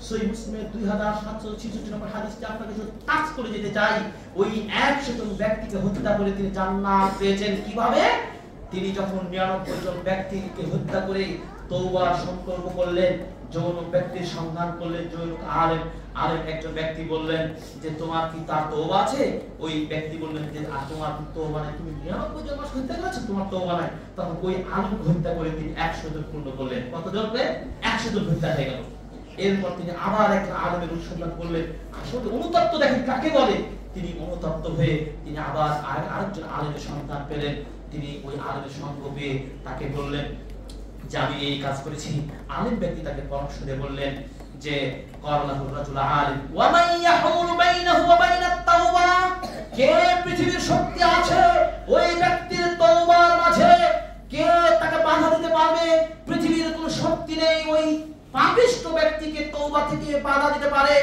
A: সহিহ মুসলিমের 2766 নম্বর হাদিসটা আপনাকে শুধু টাচ করে যেতে চাই। ওই 100 জন ব্যক্তিকে হত্যা করে তিনি জান্নাত পেয়েছেন কিভাবে? তিনি যখন 99 জন ব্যক্তিকে হত্যা করে তওবার সংকল্প করলেন, যৌন ব্যক্তির সন্ধান করলেন, যৌন আলেম একজন ব্যক্তি বললেন যে তোমার কি তার তওবা আছে? ওই ব্যক্তি বললেন যে তোমার তওবা নাই, তুমি 99 জন মানুষ হত্যা করেছো, তোমার তওবা নাই। তখন ওই আলেম হত্যা করে তিনি 100 জন পূর্ণ করলেন। কতজন করে? 100 জন হত্যা হয়ে গেল। এরপর তিনি আবার একটা আলেমের অনুসন্ধান করলেন, আসলে অনুতপ্ত দেখেন কাকে বলে। তিনি অনুতপ্ত হয়ে তিনি আবার আরেকজন আলেমের সন্ধান পেলেন। তিনি ওই আলেমের সঙ্গ পেয়ে তাকে বললেন যে আমি এই কাজ করেছি। আলেম ব্যক্তি তাকে পরামর্শ দিয়ে বললেন যে ক্বালাহুর রাজুল আলিম ওয়া মান ইয়াহুলু বাইনাহু ওয়া বাইনাত তাওবা, কে পৃথিবীর শক্তি আছে ওই ব্যক্তির তওবার মাঝে, কে তাকে বাধা দিতে পারবে? পৃথিবীর কোনো শক্তি নেই ওই পাপিষ্ঠ ব্যক্তিকে তওবা থেকে বাধা দিতে পারে,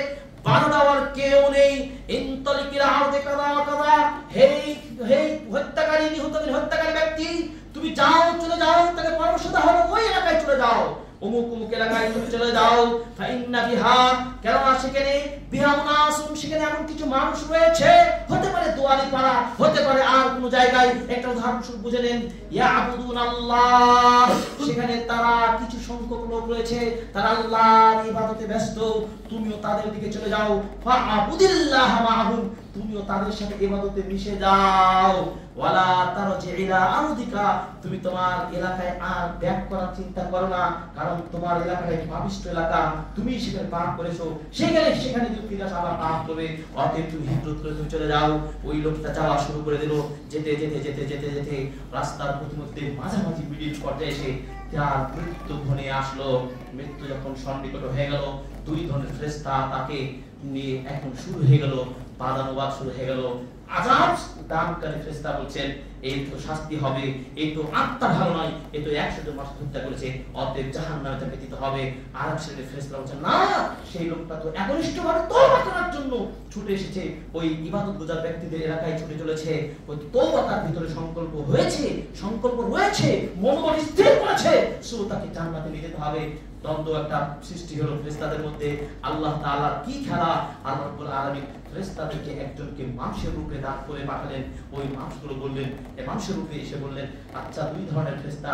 A: বাধা দেওয়ার কেউ নেই। ইনতালিকিল আরদে কাদা কাদা, হেই হত্যাকারী হত্যাকারী ব্যক্তি, তুমি যাও, চলে যাও। তাকে পরামর্শ দেওয়া হলো ওই এলাকায় চলে যাও, অমুক অমুক এলাকায় তুমি চলে যাও। ফাইন্না বিহা, কেননা সেখানে বিহা উনাসুন, সেখানে এমন কিছু মানুষ রয়েছে, হতে পারে দোয়ালি পাড়া, হতে পারে আর কোনো জায়গায়। একটা উদাহরণ বুঝে নেন, ইয়াবুদুন আল্লাহ, সেখানে তারা কিছু সংখ্যক লোক রয়েছে, তারা আল্লাহর ইবাদতে ব্যস্ত। তুমিও তাদের দিকে চলে যাও। ফাআবুদিল্লাহ মাআহুম, তুমিও তাদের সাথে ইবাদতে মিশে যাও। ওয়ালা তারজি ইলা আরদিকা, তুমি তোমার এলাকায় আর ব্যাক করার চিন্তা করো না, কারণ তোমার এলাকাটা পাপিষ্ঠ এলাকা, তুমি সেখানে পাপ করেছো। সেখানে যদি ফিরে আসা আবার পাপ করবে, অতএব তুমি হিজরত করে তুমি চলে যাও। ওই লোকটা যাওয়া শুরু করে দিল। যেতে যেতে যেতে যেতে যেতে রাস্তার প্রতিমধ্যে মাঝামাঝি মিডিল পর্যায়ে এসে তার মৃত্যু ঘনিয়ে আসলো। মৃত্যু যখন সন্নিকট হয়ে গেল, দুই ধরনের ফেরেশতা তাকে নিয়ে এখন শুরু হয়ে গেল, বাদানুবাদ শুরু হয়ে গেল। আযাব দানকারী ফেরেশতা বলছেন, এই তো শাস্তি হবে, এই তো আত্মা ভালো নয়, এই তো 100 জন মানুষ হত্যা করেছে, অতএব জাহান্নামে তাকে দিতে হবে। আর এক শ্রেণীর ফেরেশতা বলছেন, না, সেই লোকটা তো একনিষ্ঠভাবে তওবা করার জন্য ছুটে এসেছে, ওই ইবাদতগুজার ব্যক্তিদের এলাকায় ছুটে চলেছে, ওই তওবা তার ভিতরে সংকল্প হয়েছে, সংকল্প রয়েছে, মনোবল স্থির করেছে, সো তাকে জান্নাতে নিয়ে যেতে হবে। দ্বন্দ্ব একটা সৃষ্টি হলো ফেরেশতাদের মধ্যে। আল্লাহ তাআলার কি খেলা! আল্লাহ রাব্বুল আলামিন ফেরেশতাদেরকে একজনকে মাংসের রূপে দান করে পাঠালেন। ওই মাংসগুলো বললেন, এই মাংসের রূপে এসে বললেন, আচ্ছা, দুই ধরনের ফেরেশতা,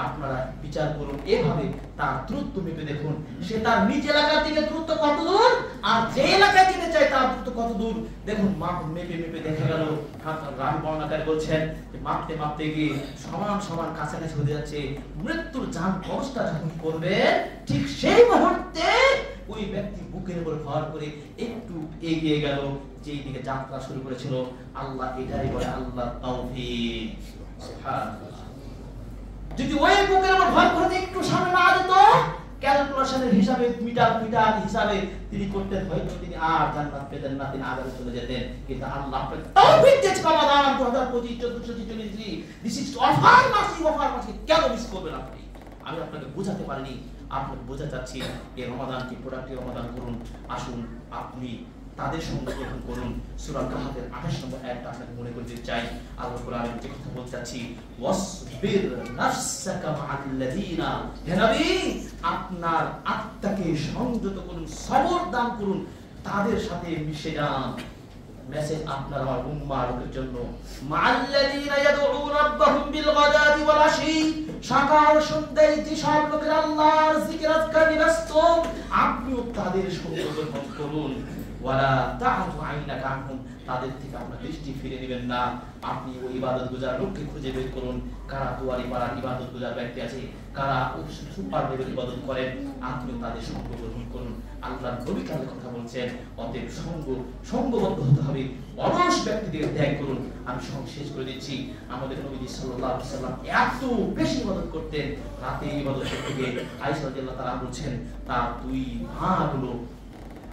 A: আপনারা বিচার করুন, এভাবে তার দূরত্ব মেপে দেখুন, সে তার নিজ এলাকার থেকে দূরত্ব কত দূর, আর যে এলাকায় যেতে চায় তার দূরত্ব কত দূর। দেখুন, মাপ মেপে মেপে দেখা গেল, রাবি বর্ণনাকারী বলছেন, মাপতে মাপতে গিয়ে সমান সমান কাছাকাছি হতে যাচ্ছে। মৃত্যুর যান কবজটা যখন করবে, ঠিক সেই মুহূর্তে ওই ব্যক্তি বুকের উপর ভর করে একটু এগিয়ে গেল, যেই দিকে যাত্রা শুরু করেছিল। আল্লাহ এটাই বলে আল্লাহ তাওফীক। সুবহানাল্লাহ। যদি ওই বুকের উপর ভর করে একটু সামনে না যেত, ক্যালকুলেশনের হিসাবে, মিটার হিসাবে তিনি করতেন, হয়তো তিনি আর জান্নাত পেতেন না, তিনি আগে চলে যেতেন। কিন্তু আল্লাহ আপনাকে তাওফীক দিয়েছে। রমাদান 2025 1443, দিস ইজ অফার মাসি, কেন মিস করবেন আপনি? আমি আপনাকে বোঝাতে পারিনি, আপনাকে বোঝাতে চাচ্ছি, এই রমাদানকে প্রোডাক্টিভ রমাদান করুন। আসুন, আপনি তাদের সঙ্গে গ্রহণ করুন। সূরা কাহফের 28 নম্বর আয়াতটা আপনাকে মনে করে দিতে চাই। আল্লাহ কোরআনে যে কথা বলতে চাচ্ছি, ওয়াসবির নাফসাকা মা'আল্লাযীনা, হে নবী, আপনার আত্মাকে সংযত করুন, সবর দান করুন, তাদের সাথে মিশে যান। মেসেজ আপনার আমার উম্মাহর জন্য, মা'আল্লাযীনা ইয়াদউনা রাব্বাহুম বিল গাদাতি ওয়াল আশি, সকাল সন্ধ্যায় যে সব লোকেরা আল্লাহর জিকির আজকার ব্যস্ত, আপনিও তাদের সঙ্গে গ্রহণ করুন। ওয়ালা তা'তু আইনাকা আনহুম, তাদের থেকে আপনার দৃষ্টি ফিরে নেবেন না। আপনি ওই ইবাদতগুজার লোককে খুঁজে বের করুন, কারা দুয়ারি পাড়ার ইবাদতগুজার ব্যক্তি আছে, কারা সুপার লেভেল ইবাদত করেন, আপনিও তাদের সঙ্গ গ্রহণ করুন। আল্লাহর নবী কালে কথা বলছেন, অতএব সঙ্গবদ্ধ হতে হবে, অলস ব্যক্তিদের ত্যাগ করুন। আমি শেষ করে দিচ্ছি, আমাদের নবীজি সাল্লাল্লাহু আলাইহি ওয়াসাল্লাম এত বেশি ইবাদত করতেন, রাতে ইবাদত করতে গিয়ে আয়েশা রাদিয়াল্লাহু তাআলা বলছেন, তার দুই হাতগুলো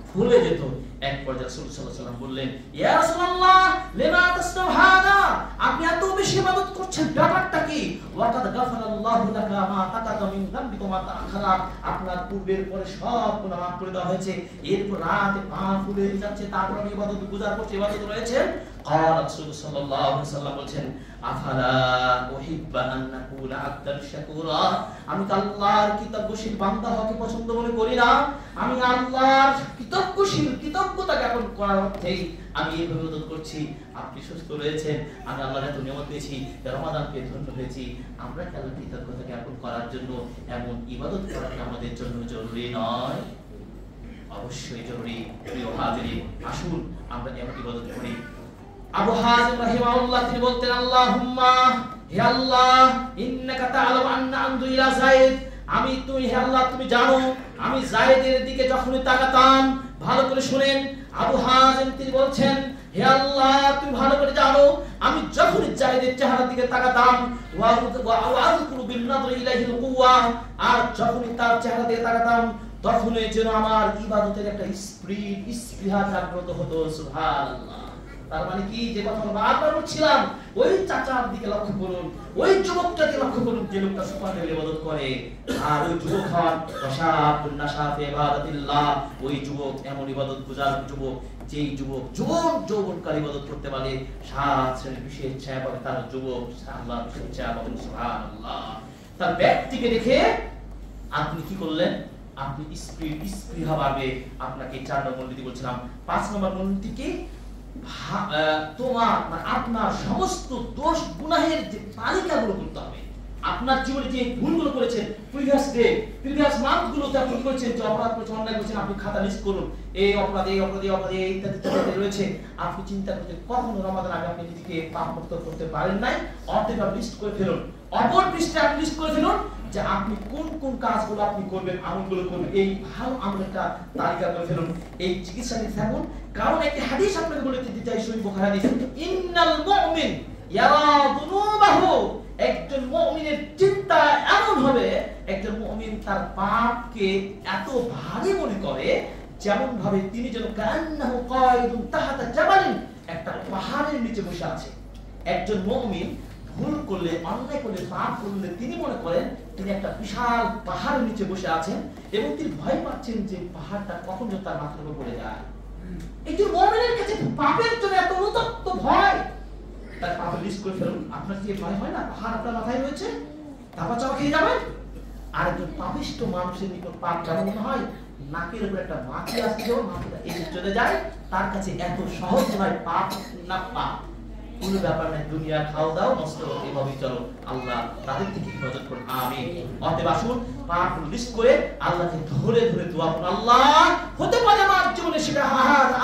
A: ফুলে যেত। এক পর্যায়ে রাসূল সাল্লাল্লাহু আলাইহি ওয়াসাল্লাম বললেন, ইয়া রাসূলুল্লাহ, লিমা তাসনাউ হাদা, আপনি এত বেশি ইবাদত করছেন, ব্যাপারটা কি? ওয়াকাদ গাফারাল্লাহু লাকা মা তাকাদা মিন যামবিকা মা তাআখারা, আপনার পূর্বের পরে সব গুনাহ মাফ করে দেওয়া হয়েছে। এরপর রাতে পা ফুলে যাচ্ছে, তারপর আপনি ইবাদত গুজার করতে ইবাদত রয়েছেন। قال رسول صلى الله عليه وسلم বলেন, আফালা উহিব্বা আন নাকুনা আবদান শাকুরা, আমি তো আল্লাহর কৃতজ্ঞশীল বান্দা হতে পছন্দ মনে করি না। আমি আল্লাহর কৃতজ্ঞতা জ্ঞাপন করার অর্থেই আমি এই ইবাদত করছি। আপনি সুস্থ রয়েছেন, আমি আল্লাহর এত নিয়ামত পেয়েছি, রমাদানকে ধন্য হয়েছি। আমরা কি আল্লাহর কৃতজ্ঞতা জ্ঞাপন করার জন্য এমন ইবাদত করা আমাদের জন্য জরুরি নয়? অবশ্যই জরুরি। প্রিয় হাজিরিন, আসুন আমরা এমন ইবাদত করি। আবু হাজিম রাহিমাহুল্লাহ তিনি বলতেন, আল্লাহুম্মা, হে আল্লাহ, ইন্নাকা তা'লামু আন্না আনযু ইলা যায়েদ, হে আল্লাহ, তুমি জানো আমি যায়েদের দিকে যখনই তাকাতাম। ভালো করে শুনেন, আবু হাজিম তিনি বলছেন, হে আল্লাহ, তুমি ভালো করে জানো আমি যখনই যায়েদের চেহারার দিকে তাকাতাম, ওয়া আযকুরু বিন নাযরি ইলাইহিল কুওয়া, আর যখনই তার চেহারা দিকে তাকাতাম, তখনই যেন আমার ইবাদতের একটা স্পৃহা জাগ্রত হতো। সুবহানাল্লাহ। তার মানে কি, যে কথা বারবার বলছিলাম, ওই চাচার দিকে লক্ষ্য করুন, ওই যুবকটাকে লক্ষ্য করুন, যে লোকটা সুপার লেভেলে ইবাদত করে। আর ওই যুবক হন ওয়াশাবুন নাশা ফি ইবাদাতিল্লাহ, ওই যুবক এমন ইবাদত গুজার যুবক, যেই যুবক যৌবনকাল ইবাদত করতে পারে, 7 শ্রেণীর বিশেষ ছায়া পাবে তার যুবক, আল্লাহ বিশেষ ছায়া পাবেন। সুবহানাল্লাহ। তার ব্যক্তিকে দেখে আপনি কি করলেন? আপনি স্পৃহা বাড়বে। আপনাকে 4 নম্বর মূলনীতি বলছিলাম। 5 নম্বর মূলনীতি কি? তোমার আপনার সমস্ত দোষ গুনাহের যে তালিকাগুলো করতে হবে। আপনার জীবনে যে ভুলগুলো করেছেন, প্রিভিয়াস মান্থ গুলোতে আপনি করেছেন, যে অপরাধ করেছেন, অন্যায় করেছেন, আপনি খাতা লিস্ট করুন। এই অপরাধ ইত্যাদি রয়েছে। আপনি চিন্তা করতে, কখনো রমাদান আগে আপনি নিজেকে পাপ মুক্ত করতে পারেন নাই, অর্ধেক লিস্ট করে ফেলুন। অপর পৃষ্ঠে আপনি লিস্ট করে ফেলুন যে আপনি কোন কোন কাজগুলো আপনি করবেন, আমলগুলো করবেন, এই ভালো আমলটা তালিকা করে ফেলুন, এই চিকিৎসা নিতে থাকুন। কারণ একটি হাদিস আপনাকে বলে দিতে চাই, সহিহ বুখারী হাদিস, ইন্নাল মুমিন ইয়ারা যুনুবাহু, একজন মুমিনের চিন্তা এমন হবে, একজন মুমিন তার পাপকে এত ভারী মনে করে যেমন ভাবে তিনি যেন কান্নাহু কায়দুন তাহাতা জাবালিন, একটা পাহাড়ের নিচে বসে আছে। একজন মুমিন ভুল করলে, অন্যায় করলে, পাপ করলে তিনি মনে করেন তিনি একটা বিশাল পাহাড়ের নিচে বসে আছেন এবং তিনি ভয় পাচ্ছেন যে পাহাড়টা কখন যে তার মাথার উপর পড়ে যায়। একজন মুমিনের কাছে পাপের জন্য এত অনুতপ্ত ভয়, তার পাপের লিস্ট করে ফেলুন। আপনার কি ভয় হয় না পাহাড় আপনার মাথায় রয়েছে, ধাপা চাপা খেয়ে যাবেন? আর একজন পাপিষ্ট মানুষের নিকট পাপ কেমন মনে হয়, নাকের উপর একটা মাছি আসছে, যখন মাছিটা এসে চলে যায়, তার কাছে এত সহজ নয় পাপ না পাপ, কোনো ব্যাপার নাই, দুনিয়া খাও দাও নষ্ট এভাবেই চলো, আল্লাহ তাদের থেকে হেফাজত করুন, আমিন। অতএব আসুন পাপ লিস্ট করে আল্লাহকে ধরে ধরে দোয়া করুন। আল্লাহ, হতে পারে আমার জীবনে সেটা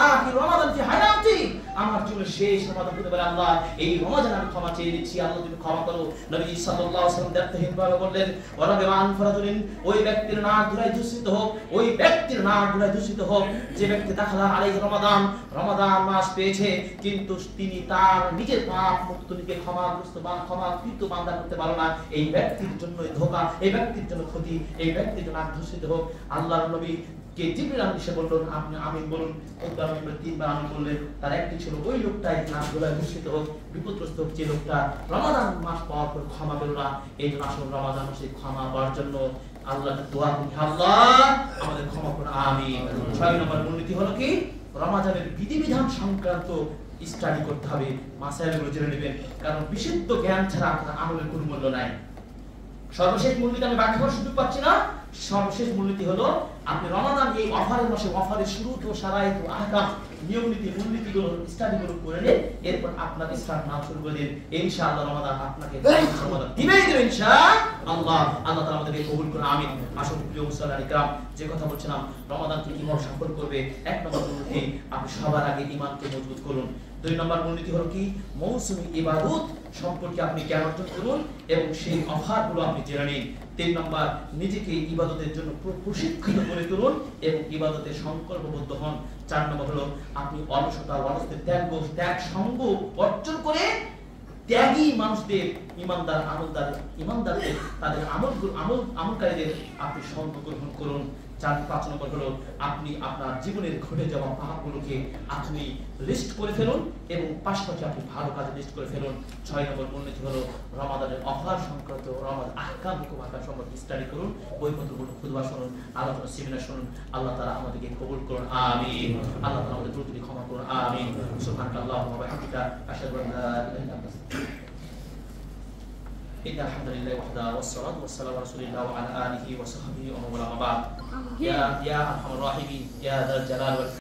A: আখির রমাদান ফি হায়াতি, আমার জীবনের শেষ রমাদান হতে পারে, আল্লাহ এই রমাদান আমি ক্ষমা চেয়ে নিচ্ছি, আল্লাহ তুমি ক্ষমা করো। নবী সাল্লাল্লাহু আলাইহি ওয়াসাল্লাম দায়িত্বহীনভাবে বললেন, ওয়া বিমান ফরাজুলিন, ওই ব্যক্তির নাক ধুলাই দূষিত হোক, ওই ব্যক্তির নাক ধুলাই দূষিত হোক যে ব্যক্তি দাখালা আলাইহি রমাদান, রমাদান মাস পেয়েছে কিন্তু তিনি তার নিজের পাপ মুক্ত নিজে ক্ষমাগ্রস্ত বা ক্ষমাকৃত বান্দা করতে পারো না, এই ব্যক্তির জন্য ধোঁকা, এই ব্যক্তির জন্য ক্ষতি, এই ব্যক্তির জন্য দূষিত হোক। আল্লাহর নবী কে জিবরিল এসে বললেন, আপনি আমিন বলুন, একবার আমিন বলে তিনবার আমিন বললেন। তার একটি ছিল ওই লোকটাই নাক ধুলায় দূষিত হোক, বিপদগ্রস্ত হোক, যে লোকটা রমাদান মাস পাওয়ার পর ক্ষমা পেল না। এই জন্য আসুন রমাদান মাসে ক্ষমা পাওয়ার জন্য আল্লাহকে দোয়া করি, আল্লাহ আমাদের ক্ষমা করুন, আমিন। 6 নম্বর মূলনীতি হলো কি, রমাদানের বিধিবিধান সংক্রান্ত স্টাডি করতে হবে, মাসাইলগুলো জেনে নেবেন, কারণ বিশুদ্ধ জ্ঞান ছাড়া আপনার আমলের কোনো মূল্য নাই। সর্বশেষ মূলনীতি আমি ব্যাখ্যা করার সুযোগ পাচ্ছি না, সর্বশেষ মূলনীতি হলো আপনি রমাদান এই অফারের মাসে অফারের শুরু তো শারাইত ও আহকাম, নিয়ম নীতি মূলনীতিগুলো স্টাডিগুলো করে নিন, এরপর আপনাকে স্টার্ট নাও শুরু করে দিন, ইনশাআল্লাহ রমাদান আপনাকে রমাদান দিবেই দেবে ইনশাআল্লাহ। আল্লাহ তাআলা আমাদেরকে কবুল করুন, আমিন। আসুন প্রিয় মুসলিম کرام, যে কথা বলছিলাম রমাদানকে কিভাবে সফল করবে, এক নম্বর মূলনীতি আপনি সবার আগে ঈমানকে মজবুত করুন। 2 নম্বর মূলনীতি হলো কি, মৌসুমী ইবাদত সম্পর্কে আপনি জ্ঞান অর্জন করুন এবং সেই অফারগুলো আপনি জেনে নিন। 3 নম্বর, নিজেকে ইবাদতের জন্য প্রশিক্ষিত করে তুলুন এবং ইবাদতে সংকল্পবদ্ধ হন। 4 নম্বর হলো আপনি অলসতা, অলসের ত্যাগ সঙ্গ অর্জন করে ত্যাগী মানুষদের, ইমানদারদের তাদের আমলকারীদের আপনি সঙ্গ গ্রহণ করুন। 5 নম্বর হলো আপনি আপনার জীবনের ঘটে যাওয়া পাপগুলোকে আপনি লিস্ট করে ফেলুন এবং পাশাপাশি আপনি ভালো কাজে লিস্ট করে ফেলুন। 6 নম্বর মূলনীতি হলো রমাদানের অফার সংক্রান্ত, রমাদান আহকাম হুকুম আহকাম সম্পর্কে স্টাডি করুন, বইপত্রগুলো খুতবা শুনুন, আলোচনা সেমিনার শুনুন। আল্লাহ তাআলা আমাদেরকে কবুল করুন, আমিন। আল্লাহ তাআলা আমাদের ত্রুটি ক্ষমা করুন, আমিন। সুবহানাল্লাহি ওয়া বিহামদিহি, আশহাদু আন লা ইলাহা ইল্লা আনতা, إن الحمد لله وحده والصلاة والسلام على رسول الله وعلى آله وصحبه ومن والاه. يا أرحم الراحمين يا ذا الجلال والإكرام.